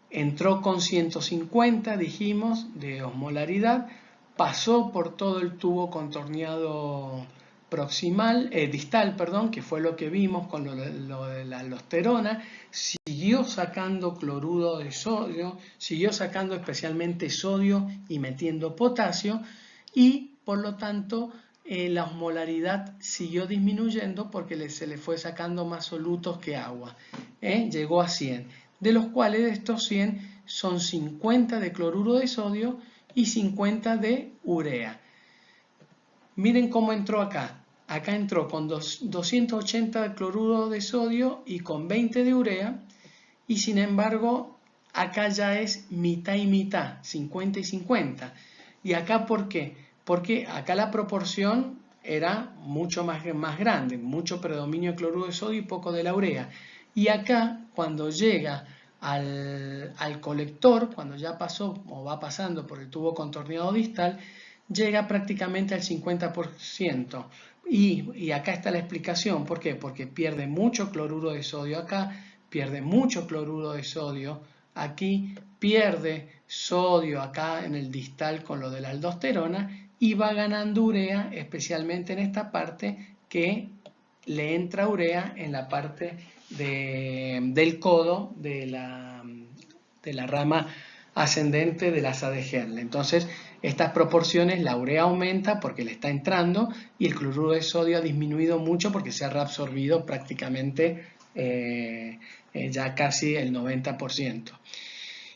entró con 150, dijimos, de osmolaridad, pasó por todo el tubo contorneado proximal, distal, perdón, que fue lo que vimos con lo de la aldosterona, siguió sacando cloruro de sodio, siguió sacando especialmente sodio y metiendo potasio, y por lo tanto la osmolaridad siguió disminuyendo porque se le fue sacando más solutos que agua. Llegó a 100, de los cuales de estos 100 son 50 de cloruro de sodio y 50 de urea. Miren cómo entró acá. Acá entró con 280 de cloruro de sodio y con 20 de urea, y sin embargo acá ya es mitad y mitad, 50 y 50. ¿Y acá por qué? Porque acá la proporción era mucho más grande, mucho predominio de cloruro de sodio y poco de la urea. Y acá, cuando llega al colector, cuando ya pasó o va pasando por el tubo contorneado distal, llega prácticamente al 50%. Y acá está la explicación. ¿Por qué? Porque pierde mucho cloruro de sodio acá, pierde mucho cloruro de sodio aquí, pierde sodio acá en el distal con lo de la aldosterona y va ganando urea, especialmente en esta parte que le entra urea en la parte del codo de la rama ascendente de las ADG. Entonces, estas proporciones, la urea aumenta porque le está entrando y el cloruro de sodio ha disminuido mucho porque se ha reabsorbido prácticamente ya casi el 90%.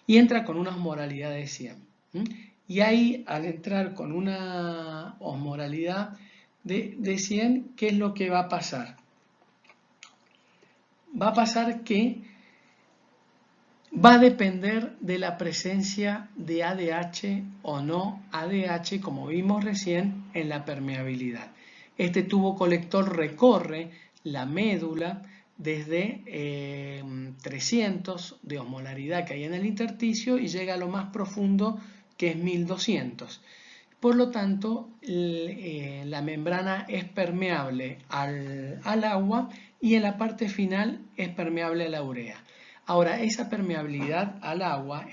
Y entra con una osmolaridad de 100. Y ahí, al entrar con una osmolaridad de 100, ¿qué es lo que va a pasar? Va a pasar que va a depender de la presencia de ADH o no ADH, como vimos recién en la permeabilidad. Este tubo colector recorre la médula desde 300 de osmolaridad que hay en el intersticio y llega a lo más profundo, que es 1200. Por lo tanto, la membrana es permeable al agua y en la parte final es permeable a la urea. Ahora, esta permeabilidad al agua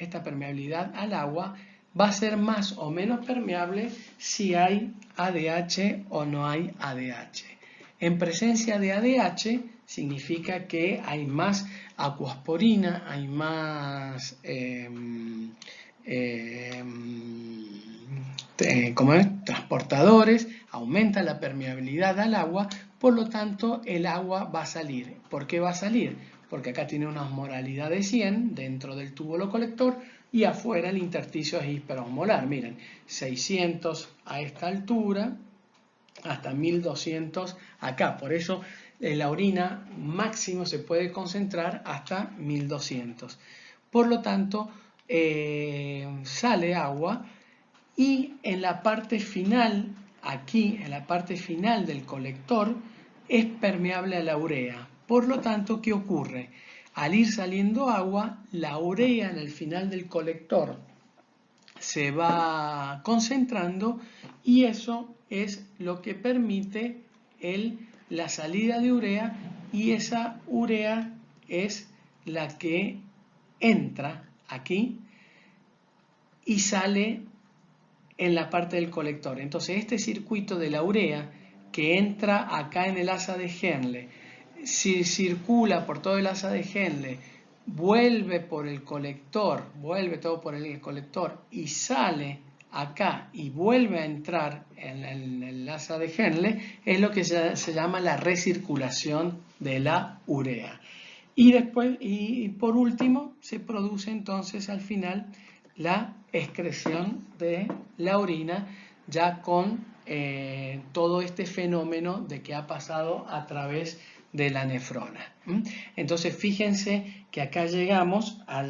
va a ser más o menos permeable si hay ADH o no hay ADH. En presencia de ADH significa que hay más aquasporina, hay más transportadores, aumenta la permeabilidad al agua, por lo tanto el agua va a salir. ¿Por qué va a salir? Porque acá tiene una osmolaridad de 100 dentro del túbulo colector y afuera el intersticio es hiperosmolar. Miren, 600 a esta altura hasta 1200 acá. Por eso la orina máximo se puede concentrar hasta 1200. Por lo tanto, sale agua y en la parte final, aquí en la parte final del colector, es permeable a la urea. Por lo tanto, ¿qué ocurre? Al ir saliendo agua, la urea en el final del colector se va concentrando y eso es lo que permite la salida de urea, y esa urea es la que entra aquí y sale en la parte del colector. Entonces este circuito de la urea que entra acá en el asa de Henle, si circula por todo el asa de Henle, vuelve por el colector, vuelve todo por el colector y sale acá y vuelve a entrar en el asa de Henle, es lo que se llama la recirculación de la urea. Y después, y por último, se produce entonces al final la excreción de la orina, ya con todo este fenómeno de que ha pasado a través de la nefrona. Entonces fíjense que acá llegamos a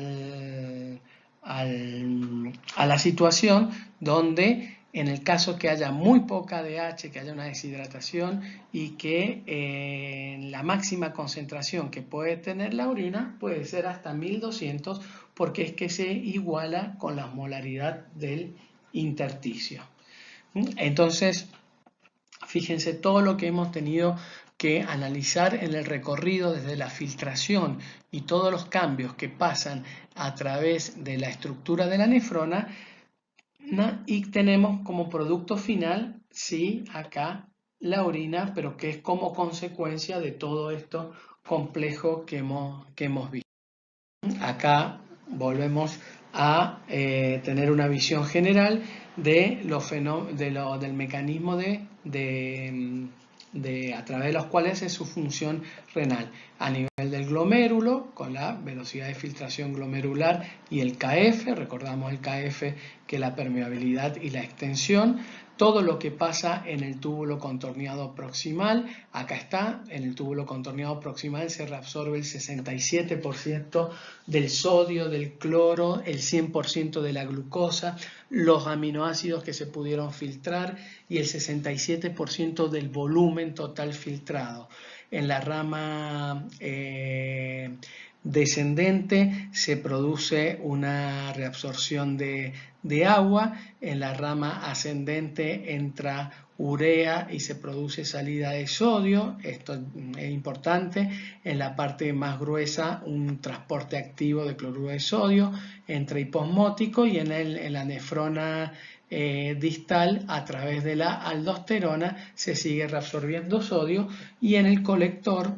la situación donde en el caso que haya muy poca ADH, que haya una deshidratación y que la máxima concentración que puede tener la orina puede ser hasta 1200, porque es que se iguala con la molaridad del intersticio. Entonces, fíjense todo lo que hemos tenido que analizar en el recorrido desde la filtración y todos los cambios que pasan a través de la estructura de la nefrona, y tenemos como producto final, sí, acá la orina, pero que es como consecuencia de todo esto complejo que hemos visto. Acá volvemos a tener una visión general de del mecanismo a través de los cuales es su función renal. A nivel del glomérulo, con la velocidad de filtración glomerular y el KF, recordamos el KF que es la permeabilidad y la extensión. Todo lo que pasa en el túbulo contorneado proximal, acá está, en el túbulo contorneado proximal se reabsorbe el 67% del sodio, del cloro, el 100% de la glucosa, los aminoácidos que se pudieron filtrar y el 67% del volumen total filtrado. En la rama descendente se produce una reabsorción de agua, en la rama ascendente entra urea y se produce salida de sodio, esto es importante. En la parte más gruesa un transporte activo de cloruro de sodio entra hiposmótico, y en la nefrona distal a través de la aldosterona se sigue reabsorbiendo sodio, y en el colector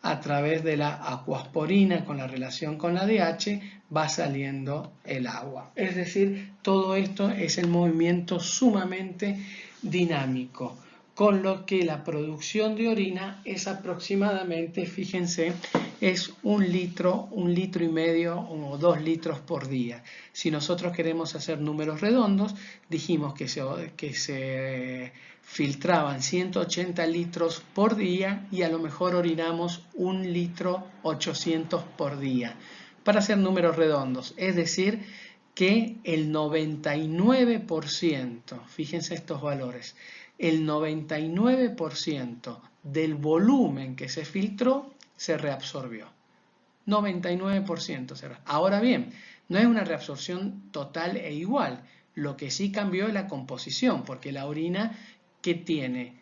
a través de la aquasporina con la relación con la ADH va saliendo el agua. Es decir, todo esto es el movimiento sumamente dinámico, con lo que la producción de orina es aproximadamente, fíjense, es 1 litro, 1,5 litros o 2 litros por día. Si nosotros queremos hacer números redondos, dijimos que se filtraban 180 litros por día y a lo mejor orinamos 1 litro 800 por día, para hacer números redondos. Es decir, que el 99%, fíjense estos valores, el 99% del volumen que se filtró se reabsorbió. 99% se reabsorbió. Ahora bien, no es una reabsorción total e igual. Lo que sí cambió es la composición, porque la orina que tiene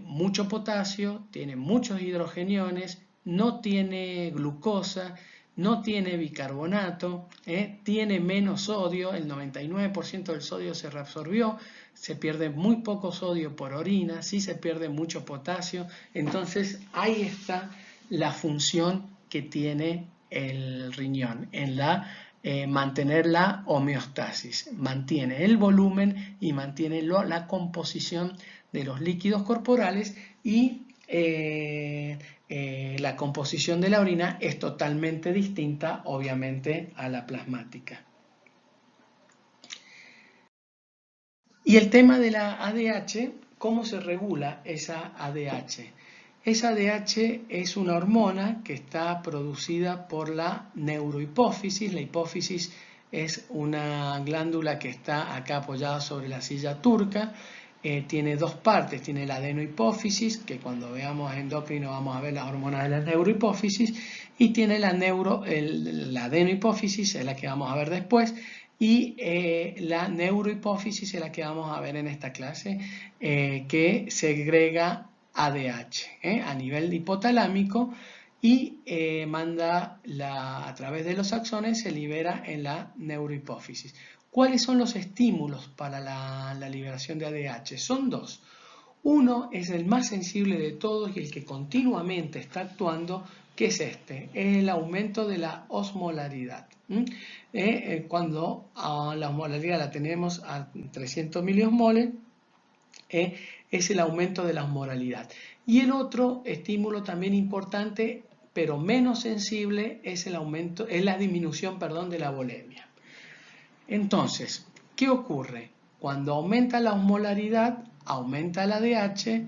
mucho potasio, tiene muchos hidrogeniones, no tiene glucosa, no tiene bicarbonato, tiene menos sodio, el 99% del sodio se reabsorbió, se pierde muy poco sodio por orina, sí se pierde mucho potasio. Entonces ahí está la función que tiene el riñón en mantener la homeostasis, mantiene el volumen y mantiene la composición de los líquidos corporales, y la composición de la orina es totalmente distinta, obviamente, a la plasmática. Y el tema de la ADH, ¿cómo se regula esa ADH? Esa ADH es una hormona que está producida por la neurohipófisis. La hipófisis es una glándula que está acá apoyada sobre la silla turca. tiene dos partes, tiene la adenohipófisis, que cuando veamos endocrino vamos a ver las hormonas de la neurohipófisis, y tiene la adenohipófisis, es la que vamos a ver después, y la neurohipófisis es la que vamos a ver en esta clase, que segrega ADH a nivel hipotalámico y manda a través de los axones, se libera en la neurohipófisis. ¿Cuáles son los estímulos para la liberación de ADH? Son dos. Uno es el más sensible de todos y el que continuamente está actuando, que es este, es el aumento de la osmolaridad. Cuando la osmolaridad la tenemos a 300 miliosmoles, es el aumento de la osmolaridad. Y el otro estímulo también importante, pero menos sensible, es la disminución, de la volemia. Entonces, ¿qué ocurre? Cuando aumenta la osmolaridad, aumenta el ADH,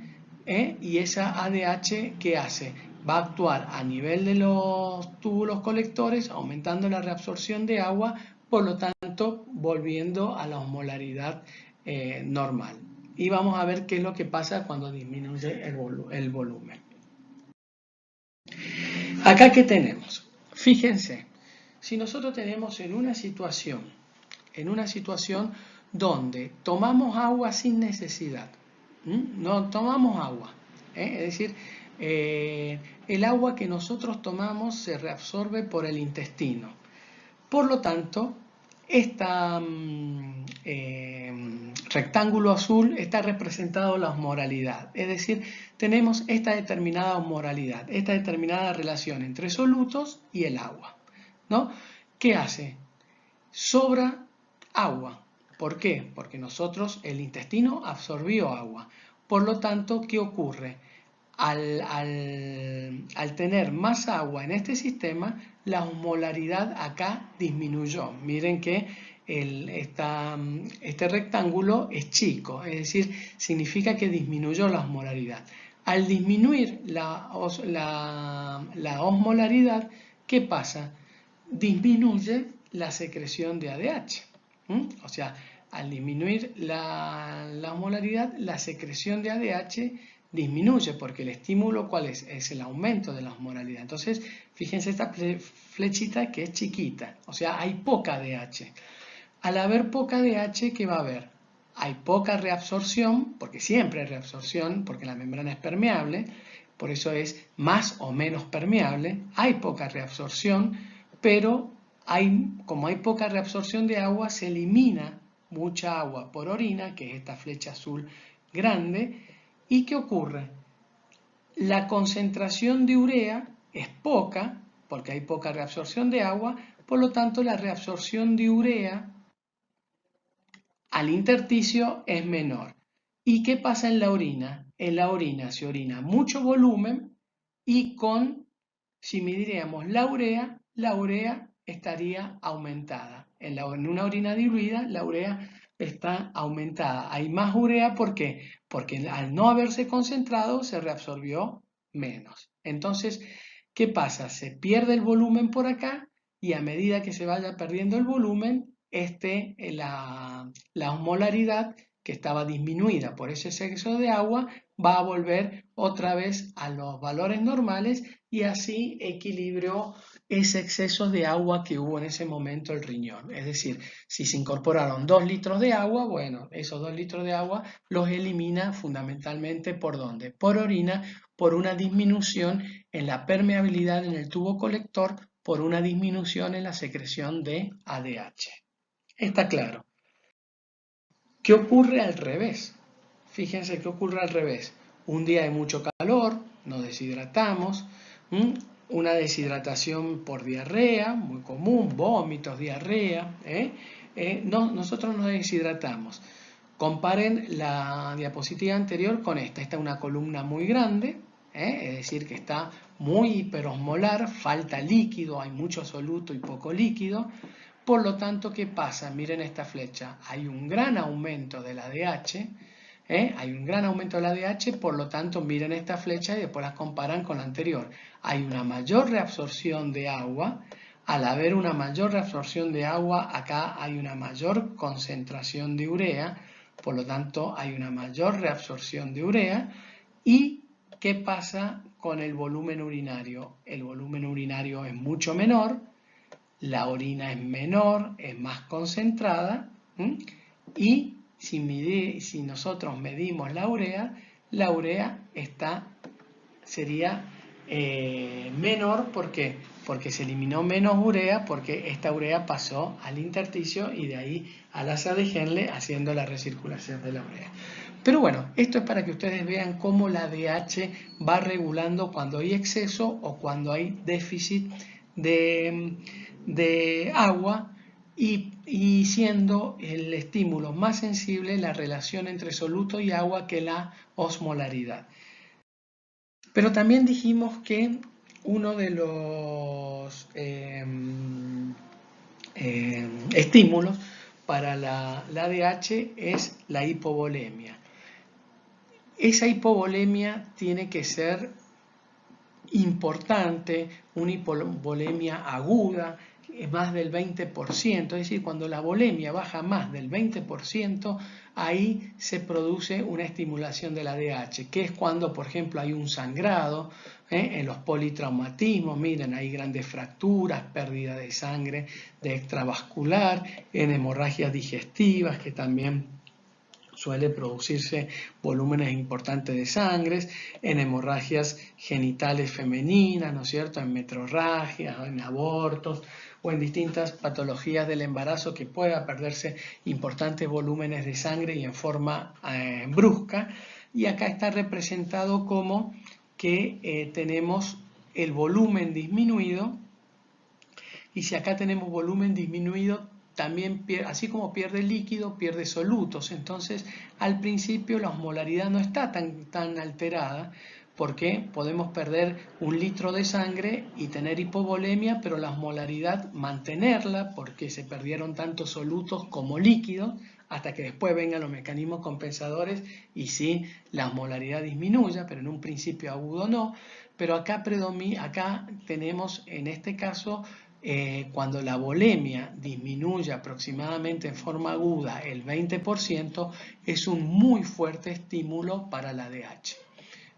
y esa ADH, ¿qué hace? Va a actuar a nivel de los túbulos colectores, aumentando la reabsorción de agua, por lo tanto, volviendo a la osmolaridad normal. Y vamos a ver qué es lo que pasa cuando disminuye el volumen. Acá, ¿qué tenemos? Fíjense, si nosotros tenemos en una situación donde tomamos agua sin necesidad, no tomamos agua, es decir, el agua que nosotros tomamos se reabsorbe por el intestino. Por lo tanto, este rectángulo azul está representado la osmolaridad, es decir, tenemos esta determinada osmolaridad, esta determinada relación entre solutos y el agua, ¿no? ¿Qué hace? Sobra agua. ¿Por qué? Porque el intestino absorbió agua. Por lo tanto, ¿qué ocurre? Al tener más agua en este sistema, la osmolaridad acá disminuyó. Miren que este rectángulo es chico, es decir, significa que disminuyó la osmolaridad. Al disminuir la osmolaridad, ¿qué pasa? Disminuye la secreción de ADH. O sea, al disminuir la osmolaridad, la secreción de ADH disminuye, porque el estímulo, ¿cuál es? Es el aumento de la osmolaridad. Entonces, fíjense esta flechita que es chiquita, o sea, hay poca ADH. Al haber poca ADH, ¿qué va a haber? Hay poca reabsorción, porque siempre hay reabsorción, porque la membrana es permeable, por eso es más o menos permeable. Hay poca reabsorción, pero como hay poca reabsorción de agua, se elimina mucha agua por orina, que es esta flecha azul grande. ¿Y qué ocurre? La concentración de urea es poca, porque hay poca reabsorción de agua, por lo tanto la reabsorción de urea al intersticio es menor. ¿Y qué pasa en la orina? En la orina se orina mucho volumen y si midiéramos la urea estaría aumentada. En una orina diluida, la urea está aumentada. Hay más urea, ¿por qué? Porque al no haberse concentrado, se reabsorbió menos. Entonces, ¿qué pasa? Se pierde el volumen por acá y a medida que se vaya perdiendo el volumen, la osmolaridad, que estaba disminuida por ese exceso de agua, va a volver otra vez a los valores normales y así equilibró ese exceso de agua que hubo en ese momento el riñón. Es decir, si se incorporaron 2 litros de agua, bueno, esos 2 litros de agua los elimina fundamentalmente ¿por dónde? Por orina, por una disminución en la permeabilidad en el tubo colector, por una disminución en la secreción de ADH. Está claro. ¿Qué ocurre al revés? Fíjense qué ocurre al revés. Un día de mucho calor, nos deshidratamos, una deshidratación por diarrea, muy común, vómitos, diarrea. Nosotros nos deshidratamos. Comparen la diapositiva anterior con esta. Esta es una columna muy grande, es decir, que está muy hiperosmolar, falta líquido, hay mucho soluto y poco líquido. Por lo tanto, ¿qué pasa? Miren esta flecha, hay un gran aumento del ADH, hay un gran aumento del ADH, por lo tanto, miren esta flecha y después las comparan con la anterior. Hay una mayor reabsorción de agua. Al haber una mayor reabsorción de agua, acá hay una mayor concentración de urea, por lo tanto hay una mayor reabsorción de urea. ¿Y qué pasa con el volumen urinario? El volumen urinario es mucho menor, la orina es menor, es más concentrada, y si nosotros medimos la urea sería menor. ¿Por qué? Porque se eliminó menos urea, porque esta urea pasó al intersticio y de ahí al asa de Henle haciendo la recirculación de la urea. Pero bueno, esto es para que ustedes vean cómo la ADH va regulando cuando hay exceso o cuando hay déficit de agua, y siendo el estímulo más sensible la relación entre soluto y agua que la osmolaridad. Pero también dijimos que uno de los estímulos para la ADH es la hipovolemia. Esa hipovolemia tiene que ser importante, una hipovolemia aguda, más del 20%, es decir, cuando la volemia baja más del 20%, ahí se produce una estimulación de la ADH, que es cuando, por ejemplo, hay un sangrado, en los politraumatismos, miren, hay grandes fracturas, pérdida de sangre de extravascular, en hemorragias digestivas, que también suele producirse volúmenes importantes de sangre, en hemorragias genitales femeninas, ¿no es cierto?, en metrorragias, en abortos o en distintas patologías del embarazo que pueda perderse importantes volúmenes de sangre y en forma brusca. Y acá está representado como que tenemos el volumen disminuido, y si acá tenemos volumen disminuido, también así como pierde líquido, pierde solutos. Entonces, al principio la osmolaridad no está tan alterada, porque podemos perder 1 litro de sangre y tener hipovolemia, pero la osmolaridad mantenerla, porque se perdieron tanto solutos como líquidos, hasta que después vengan los mecanismos compensadores y sí, la osmolaridad disminuya, pero en un principio agudo no. Pero acá tenemos, en este caso, cuando la volemia disminuye aproximadamente en forma aguda el 20%, es un muy fuerte estímulo para la ADH.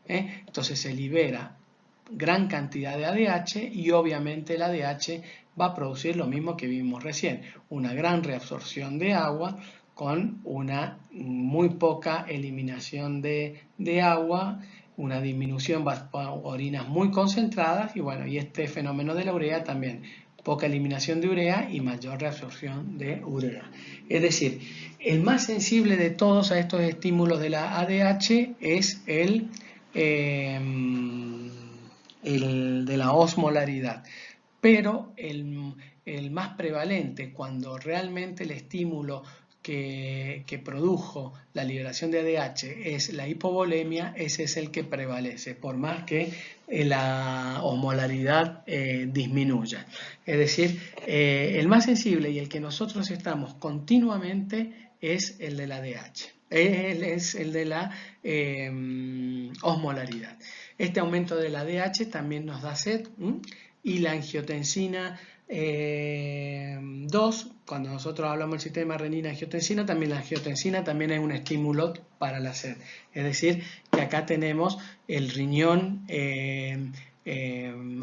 Entonces se libera gran cantidad de ADH y obviamente la ADH va a producir lo mismo que vimos recién, una gran reabsorción de agua con una muy poca eliminación de agua, una disminución de orinas muy concentradas, y bueno, y este fenómeno de la urea también, poca eliminación de urea y mayor reabsorción de urea. Es decir, el más sensible de todos a estos estímulos de la ADH es el de la osmolaridad, pero el más prevalente, cuando realmente el estímulo que produjo la liberación de ADH es la hipovolemia, ese es el que prevalece, por más que la osmolaridad disminuya. Es decir, el más sensible y el que nosotros estamos continuamente es el de la ADH. Es el de la osmolaridad. Este aumento de la ADH también nos da sed, y la angiotensina 2, cuando nosotros hablamos del sistema renina-angiotensina, también la angiotensina también es un estímulo para la sed. Es decir, que acá tenemos el riñón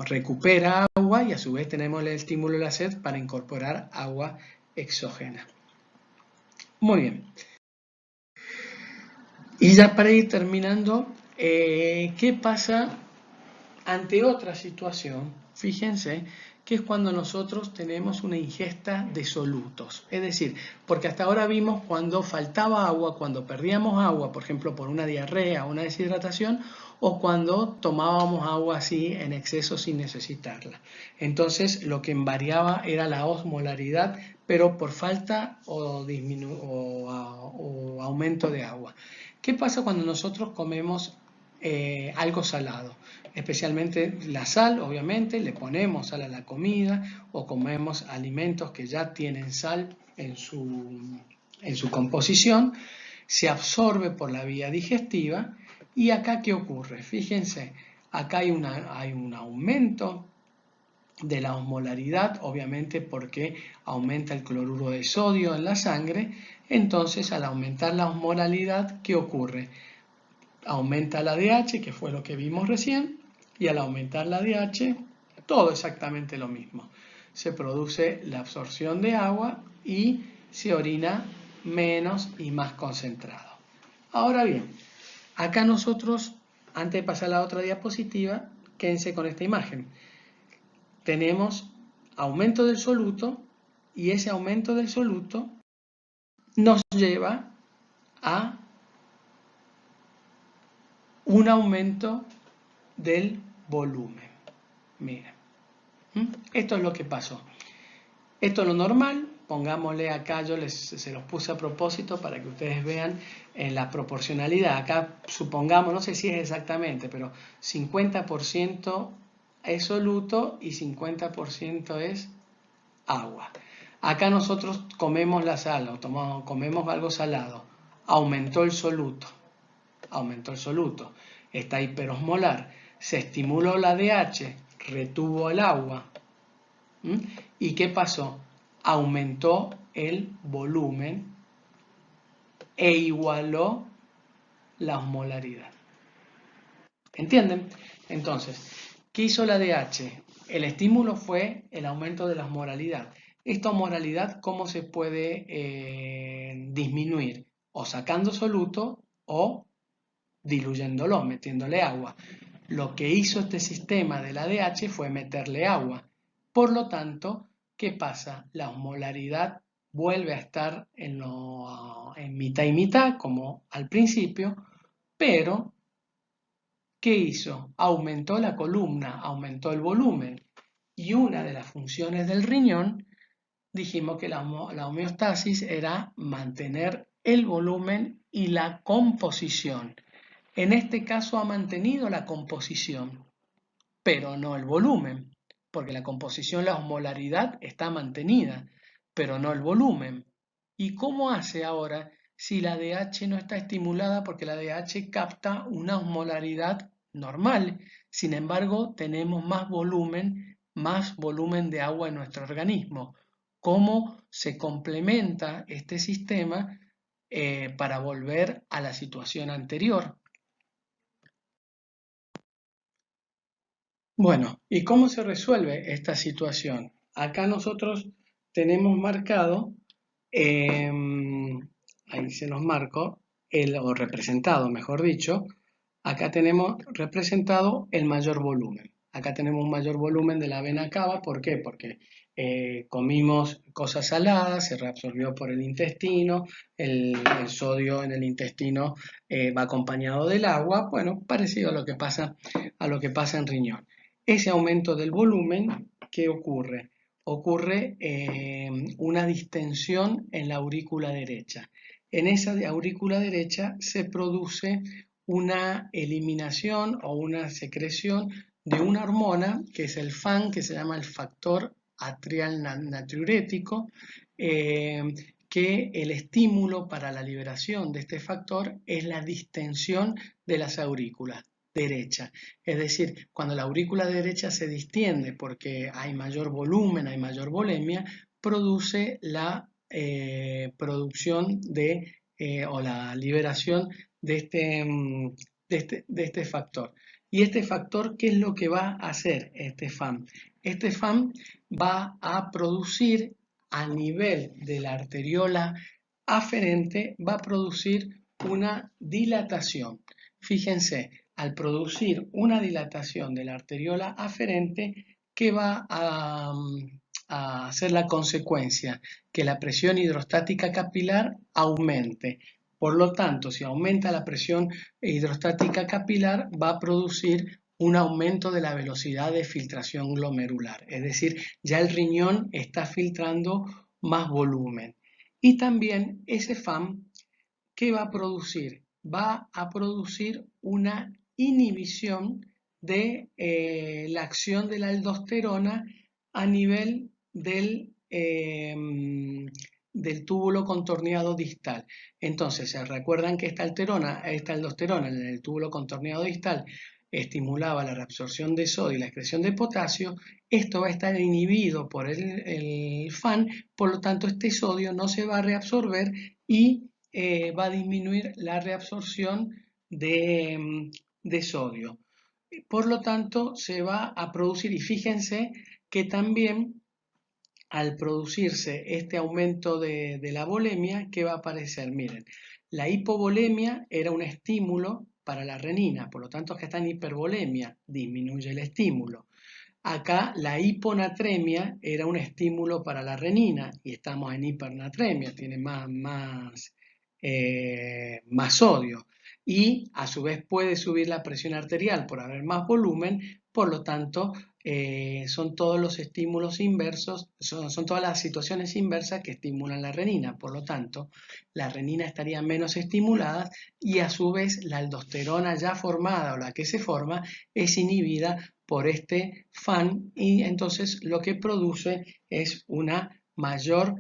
recupera agua, y a su vez tenemos el estímulo de la sed para incorporar agua exógena. Muy bien. Y ya para ir terminando, ¿qué pasa ante otra situación? Fíjense que es cuando nosotros tenemos una ingesta de solutos. Es decir, porque hasta ahora vimos cuando faltaba agua, cuando perdíamos agua, por ejemplo, por una diarrea o una deshidratación, o cuando tomábamos agua así en exceso sin necesitarla. Entonces, lo que variaba era la osmolaridad, pero por falta o aumento de agua. ¿Qué pasa cuando nosotros comemos algo salado? Especialmente la sal, obviamente, le ponemos sal a la comida o comemos alimentos que ya tienen sal en su composición, se absorbe por la vía digestiva. Y acá, ¿qué ocurre? Fíjense, acá hay un aumento de la osmolaridad, obviamente porque aumenta el cloruro de sodio en la sangre. Entonces, al aumentar la osmolaridad, ¿qué ocurre? Aumenta la DH, que fue lo que vimos recién, y al aumentar la DH, todo exactamente lo mismo. Se produce la absorción de agua y se orina menos y más concentrado. Ahora bien, acá nosotros, antes de pasar a la otra diapositiva, quédense con esta imagen. Tenemos aumento del soluto y ese aumento del soluto nos lleva a un aumento del volumen. Miren, esto es lo que pasó. Esto es lo normal, pongámosle acá, se los puse a propósito para que ustedes vean en la proporcionalidad. Acá supongamos, no sé si es exactamente, pero 50% es soluto y 50% es agua. Acá nosotros comemos la sal o comemos algo salado. Aumentó el soluto. Está hiperosmolar. Se estimuló la DH, retuvo el agua. ¿Y qué pasó? Aumentó el volumen e igualó la osmolaridad. ¿Entienden? Entonces, ¿qué hizo la DH? El estímulo fue el aumento de la osmolaridad. Esta osmolaridad, ¿cómo se puede disminuir? O sacando soluto o diluyéndolo, metiéndole agua. Lo que hizo este sistema de la DH fue meterle agua. Por lo tanto, ¿qué pasa? La osmolaridad vuelve a estar en mitad y mitad, como al principio, pero ¿qué hizo? Aumentó la columna, aumentó el volumen. Y una de las funciones del riñón, dijimos que la homeostasis era mantener el volumen y la composición. En este caso ha mantenido la composición, pero no el volumen, porque la composición, la osmolaridad está mantenida, pero no el volumen. ¿Y cómo hace ahora si la DH no está estimulada? Porque la DH capta una osmolaridad normal, sin embargo tenemos más volumen de agua en nuestro organismo. ¿Cómo se complementa este sistema para volver a la situación anterior? Bueno, ¿y cómo se resuelve esta situación? Acá nosotros tenemos marcado, ahí se los marco, o representado, mejor dicho, acá tenemos representado el mayor volumen. Acá tenemos un mayor volumen de la vena cava, ¿por qué? Porque comimos cosas saladas, se reabsorbió por el intestino, el sodio en el intestino va acompañado del agua, bueno, parecido a lo que pasa en riñón. Ese aumento del volumen, ¿qué ocurre? Ocurre una distensión en la aurícula derecha. En esa aurícula derecha se produce una eliminación o una secreción de una hormona que es el FAN, que se llama el factor atrial natriurético, que el estímulo para la liberación de este factor es la distensión de las aurículas derecha. Es decir, cuando la aurícula derecha se distiende porque hay mayor volumen, hay mayor volemia, produce la producción o la liberación de este factor. ¿Y este factor qué es lo que va a hacer este FAM? Este FAM va a producir a nivel de la arteriola aferente, va a producir una dilatación. Fíjense, al producir una dilatación de la arteriola aferente, ¿qué va a hacer la consecuencia? Que la presión hidrostática capilar aumente. Por lo tanto, si aumenta la presión hidrostática capilar, va a producir un aumento de la velocidad de filtración glomerular. Es decir, ya el riñón está filtrando más volumen. Y también ese FAM, ¿qué va a producir? Va a producir una inhibición de la acción de la aldosterona a nivel del túbulo contorneado distal. Entonces, ¿se recuerdan que esta aldosterona en el túbulo contorneado distal estimulaba la reabsorción de sodio y la excreción de potasio, esto va a estar inhibido por el FAN, por lo tanto este sodio no se va a reabsorber y va a disminuir la reabsorción de sodio. Por lo tanto, se va a producir, y fíjense que también al producirse este aumento de la volemia, ¿qué va a aparecer? Miren, la hipovolemia era un estímulo para la renina, por lo tanto que está en hipervolemia, disminuye el estímulo. Acá la hiponatremia era un estímulo para la renina y estamos en hipernatremia, tiene más sodio. Y a su vez puede subir la presión arterial por haber más volumen, por lo tanto son todos los estímulos inversos, son todas las situaciones inversas que estimulan la renina, por lo tanto la renina estaría menos estimulada y a su vez la aldosterona ya formada o la que se forma es inhibida por este FAN y entonces lo que produce es una mayor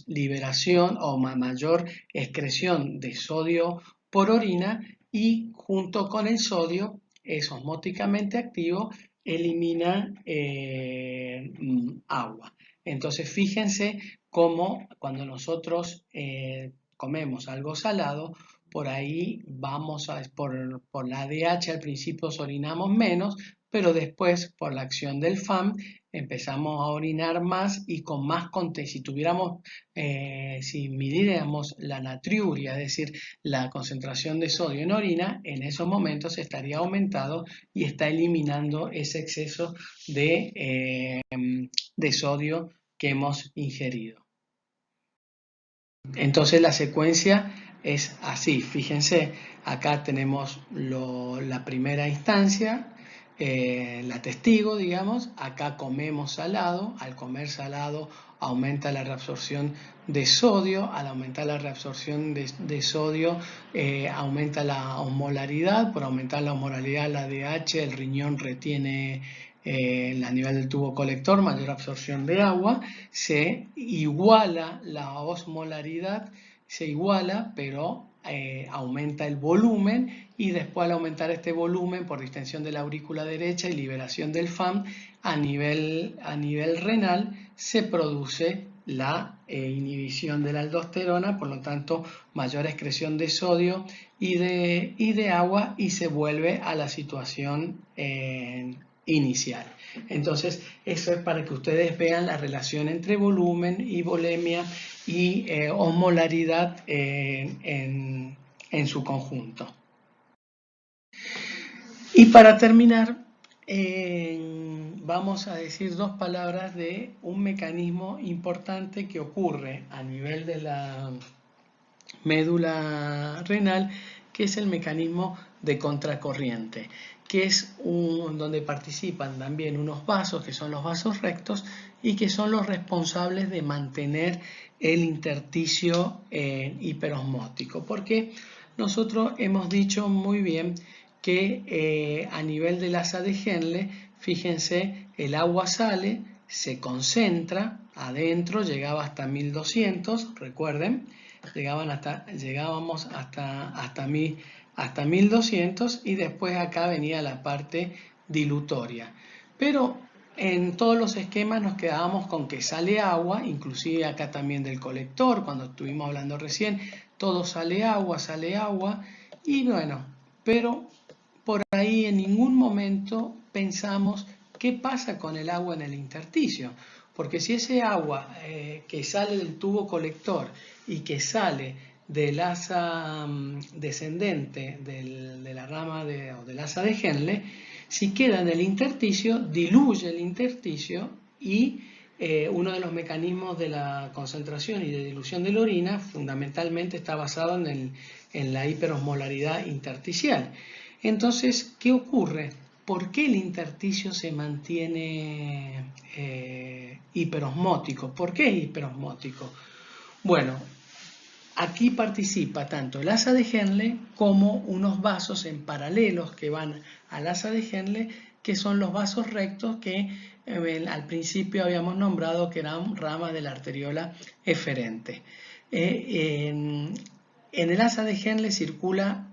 liberación o mayor excreción de sodio por orina y junto con el sodio es osmóticamente activo, elimina agua. Entonces fíjense cómo cuando nosotros comemos algo salado, por ahí vamos por la ADH al principio orinamos menos, pero después por la acción del FAM empezamos a orinar más y con más contenido. Si tuviéramos, si midiéramos la natriuria, es decir, la concentración de sodio en orina, en esos momentos estaría aumentado y está eliminando ese exceso de sodio que hemos ingerido. Entonces la secuencia es así, fíjense, acá tenemos la primera instancia, la testigo, digamos, acá comemos salado, al comer salado aumenta la reabsorción de sodio, al aumentar la reabsorción de sodio aumenta la osmolaridad, por aumentar la osmolaridad la ADH, el riñón retiene a nivel del tubo colector, mayor absorción de agua, se iguala la osmolaridad, se iguala, pero aumenta el volumen y después al aumentar este volumen por distensión de la aurícula derecha y liberación del FAM a nivel renal se produce la inhibición de la aldosterona, por lo tanto mayor excreción de sodio y de agua y se vuelve a la situación inicial. Entonces, eso es para que ustedes vean la relación entre volumen y volemia y osmolaridad en su conjunto. Y para terminar, vamos a decir dos palabras de un mecanismo importante que ocurre a nivel de la médula renal, que es el mecanismo de contracorriente, que es donde participan también unos vasos, que son los vasos rectos, y que son los responsables de mantener el intersticio hiperosmótico. Porque nosotros hemos dicho muy bien que a nivel del asa de Henle, fíjense, el agua sale, se concentra adentro, llegaba hasta 1200, recuerden, llegábamos hasta 1200 y después acá venía la parte dilutoria. Pero en todos los esquemas nos quedábamos con que sale agua, inclusive acá también del colector, cuando estuvimos hablando recién, todo sale agua, y bueno, pero por ahí en ningún momento pensamos qué pasa con el agua en el intersticio. Porque si ese agua que sale del tubo colector y que sale del asa descendente de la rama o del asa de Henle, si queda en el intersticio, diluye el intersticio y uno de los mecanismos de la concentración y de dilución de la orina fundamentalmente está basado en la hiperosmolaridad intersticial. Entonces, ¿qué ocurre? ¿Por qué el intersticio se mantiene hiperosmótico? ¿Por qué es hiperosmótico? Bueno, aquí participa tanto el asa de Henle como unos vasos en paralelos que van al asa de Henle, que son los vasos rectos que al principio habíamos nombrado que eran ramas de la arteriola eferente. En el asa de Henle circula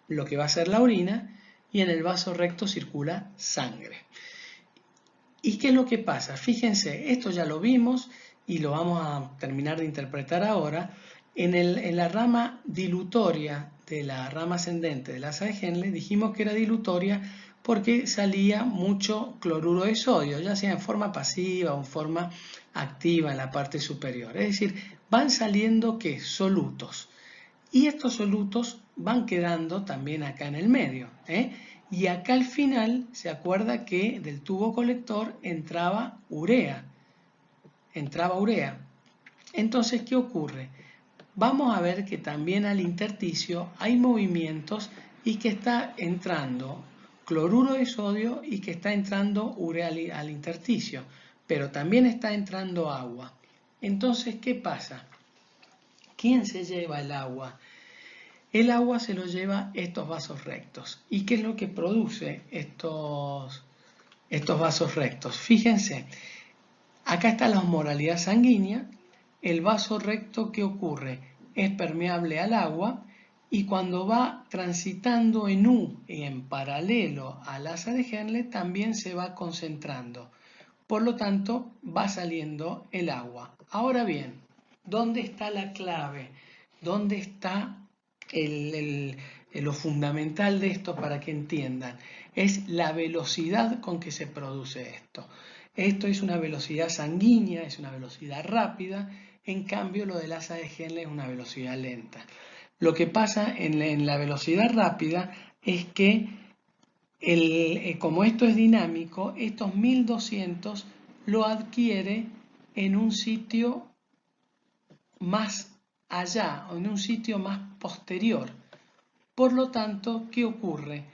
lo que va a ser la orina, y en el vaso recto circula sangre. ¿Y qué es lo que pasa? Fíjense, esto ya lo vimos y lo vamos a terminar de interpretar ahora. En la rama dilutoria de la rama ascendente del asa de Henle dijimos que era dilutoria porque salía mucho cloruro de sodio, ya sea en forma pasiva o en forma activa en la parte superior. Es decir, van saliendo ¿qué? Solutos. Y estos solutos van quedando también acá en el medio, ¿eh? Y acá al final, se acuerda que del tubo colector entraba urea. Entonces, ¿qué ocurre? Vamos a ver que también al intersticio hay movimientos y que está entrando cloruro de sodio y que está entrando urea al intersticio, pero también está entrando agua. Entonces, ¿qué pasa? ¿Quién se lleva el agua? El agua se lo lleva estos vasos rectos. ¿Y qué es lo que produce estos vasos rectos? Fíjense, acá está la osmolaridad sanguínea. El vaso recto, ¿qué ocurre? Es permeable al agua y cuando va transitando en U en paralelo al asa de Henle también se va concentrando. Por lo tanto, va saliendo el agua. Ahora bien, ¿dónde está la clave? ¿Dónde está lo fundamental de esto para que entiendan? Es la velocidad con que se produce esto. Esto es una velocidad sanguínea, es una velocidad rápida, en cambio lo del asa de Henle es una velocidad lenta. Lo que pasa en la velocidad rápida es que como esto es dinámico, estos 1200 lo adquiere en un sitio más allá o en un sitio más posterior. Por lo tanto, ¿qué ocurre?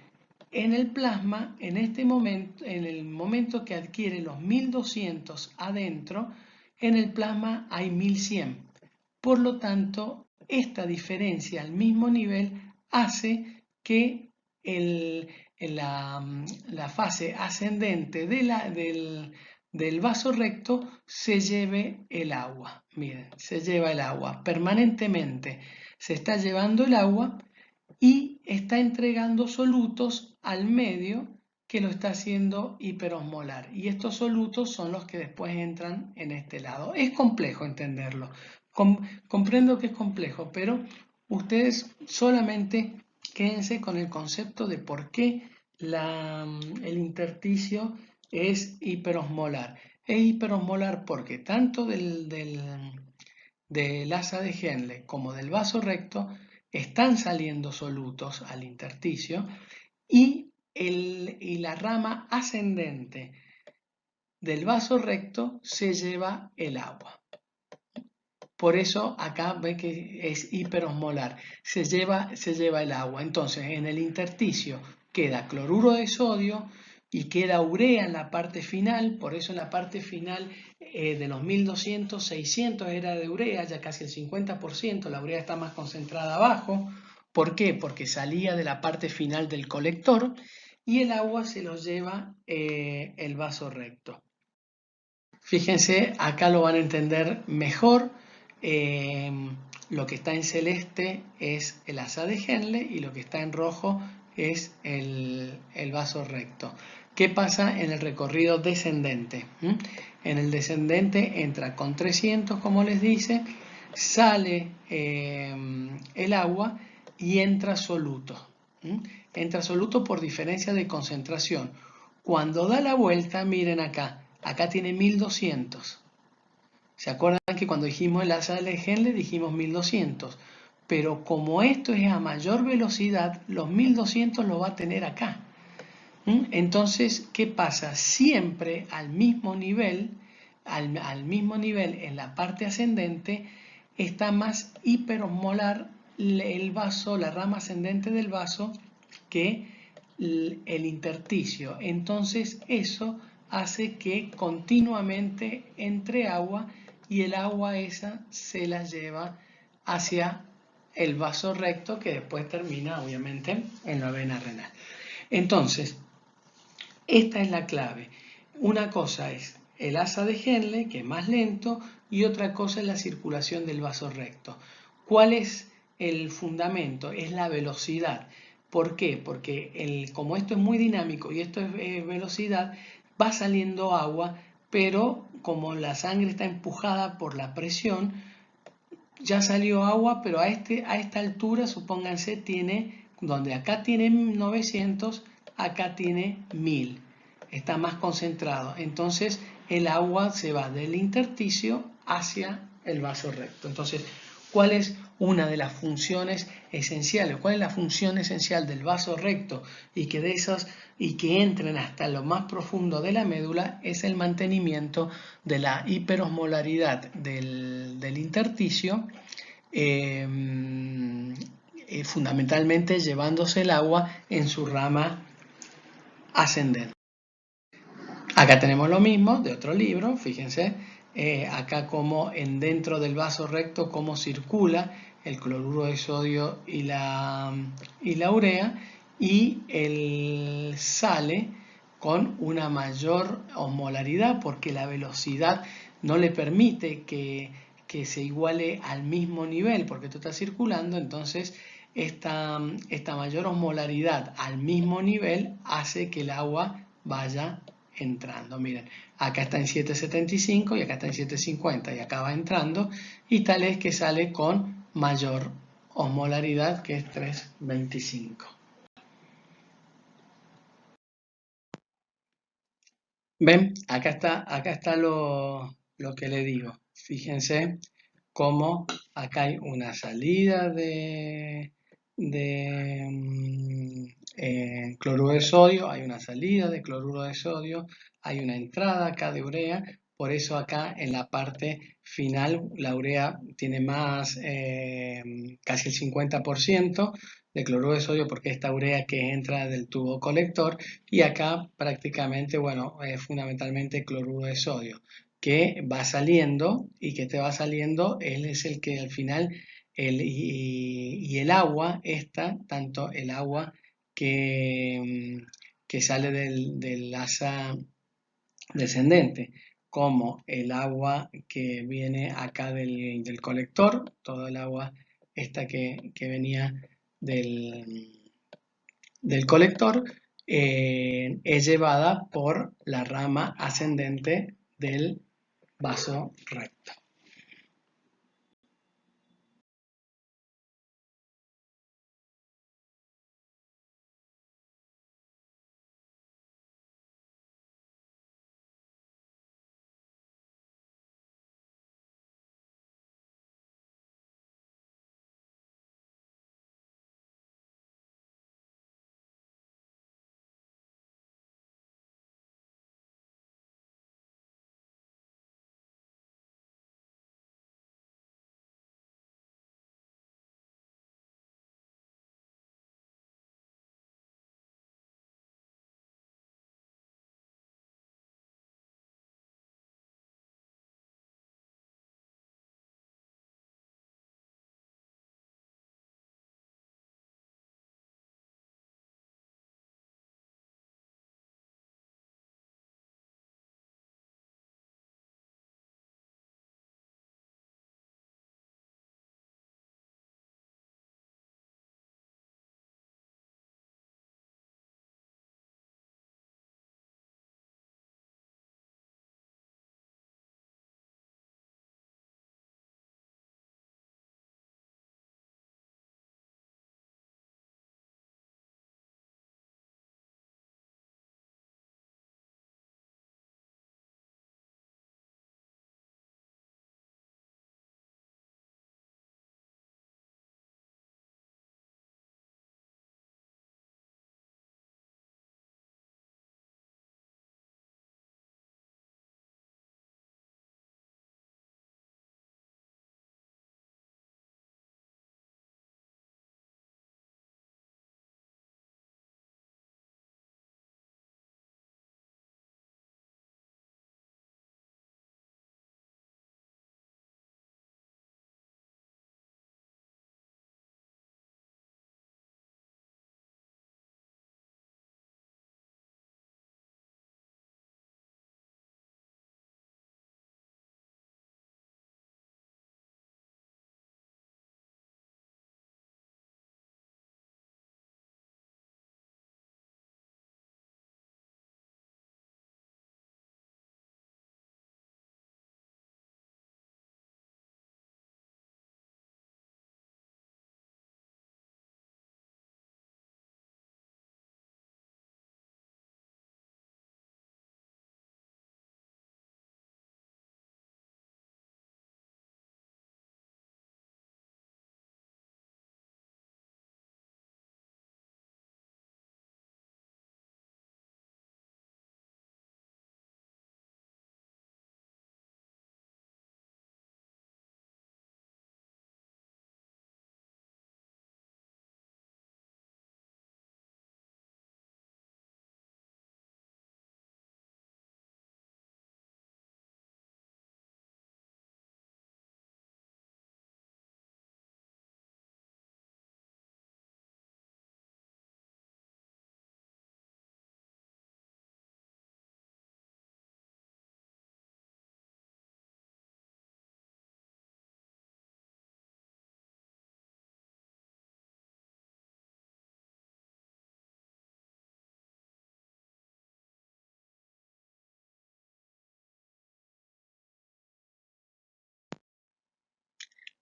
En el plasma, en el momento que adquiere los 1200 adentro, en el plasma hay 1100. Por lo tanto, esta diferencia al mismo nivel hace que la fase ascendente del vaso recto se lleve el agua. Miren, se lleva el agua permanentemente. Se está llevando el agua y está entregando solutos al medio que lo está haciendo hiperosmolar. Y estos solutos son los que después entran en este lado. Es complejo entenderlo. Comprendo que es complejo, pero ustedes solamente quédense con el concepto de por qué el intersticio es hiperosmolar. Es hiperosmolar porque tanto del asa de Henle como del vaso recto están saliendo solutos al intersticio y la rama ascendente del vaso recto se lleva el agua. Por eso acá ve que es hiperosmolar, se lleva el agua. Entonces en el intersticio queda cloruro de sodio y queda urea en la parte final, por eso en la parte final de los 1200, 600 era de urea, ya casi el 50%, la urea está más concentrada abajo. ¿Por qué? Porque salía de la parte final del colector y el agua se lo lleva el vaso recto. Fíjense, acá lo van a entender mejor. Lo que está en celeste es el asa de Henle y lo que está en rojo es el vaso recto. ¿Qué pasa en el recorrido descendente? En el descendente entra con 300, como les dice, sale el agua y entra soluto. Entra soluto por diferencia de concentración. Cuando da la vuelta, miren acá, acá tiene 1200. ¿Se acuerdan que cuando dijimos el asa de Henle dijimos 1200? Pero como esto es a mayor velocidad, los 1200 lo va a tener acá. Entonces, ¿qué pasa? Siempre al mismo nivel en la parte ascendente, está más hiperosmolar el vaso, la rama ascendente del vaso, que el intersticio. Entonces, eso hace que continuamente entre agua y el agua esa se la lleva hacia el vaso recto que después termina obviamente en la vena renal. Entonces, esta es la clave. Una cosa es el asa de Henle, que es más lento, y otra cosa es la circulación del vaso recto. ¿Cuál es el fundamento? Es la velocidad. ¿Por qué? Porque como esto es muy dinámico y esto es velocidad, va saliendo agua, pero como la sangre está empujada por la presión, ya salió agua, pero a esta altura, supónganse, donde acá tiene 900, acá tiene 1000. Está más concentrado. Entonces el agua se va del intersticio hacia el vaso recto. Entonces, ¿cuál es una de las funciones esenciales? ¿Cuál es la función esencial del vaso recto y que entren hasta lo más profundo de la médula? Es el mantenimiento de la hiperosmolaridad del intersticio, eh, fundamentalmente llevándose el agua en su rama ascendente. Acá tenemos lo mismo de otro libro, fíjense, acá como dentro del vaso recto cómo circula el cloruro de sodio y la urea, y él sale con una mayor osmolaridad porque la velocidad no le permite que se iguale al mismo nivel porque esto está circulando. Entonces esta mayor osmolaridad al mismo nivel hace que el agua vaya entrando. Miren, acá está en 775 y acá está en 750 y acá va entrando, y tal es que sale con mayor osmolaridad, que es 325. ¿Ven? Acá está lo que le digo. Fíjense cómo acá hay una salida de cloruro de sodio, hay una salida de cloruro de sodio, hay una entrada acá de urea. Por eso acá en la parte final la urea tiene más, casi el 50% de cloruro de sodio, porque esta urea que entra del tubo colector, y acá prácticamente, bueno, fundamentalmente cloruro de sodio que va saliendo, y que te va saliendo, él es el que al final, y el agua, tanto el agua que sale del asa descendente, como el agua que viene acá del colector, todo el agua esta que venía del colector, es llevada por la rama ascendente del vaso recto.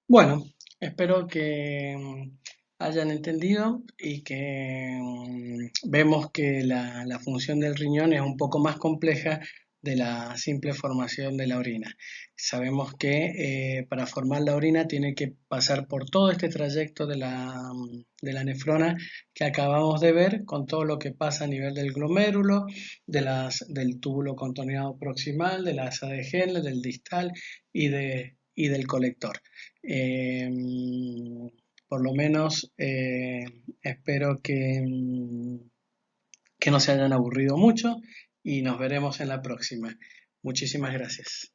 Bueno, espero que hayan entendido y que vemos que la función del riñón es un poco más compleja de la simple formación de la orina. Sabemos que para formar la orina tiene que pasar por todo este trayecto de la nefrona que acabamos de ver, con todo lo que pasa a nivel del glomérulo, del túbulo contorneado proximal, de la asa de Henle, del distal y del colector. Eh, por lo menos espero que no se hayan aburrido mucho y nos veremos en la próxima. Muchísimas gracias.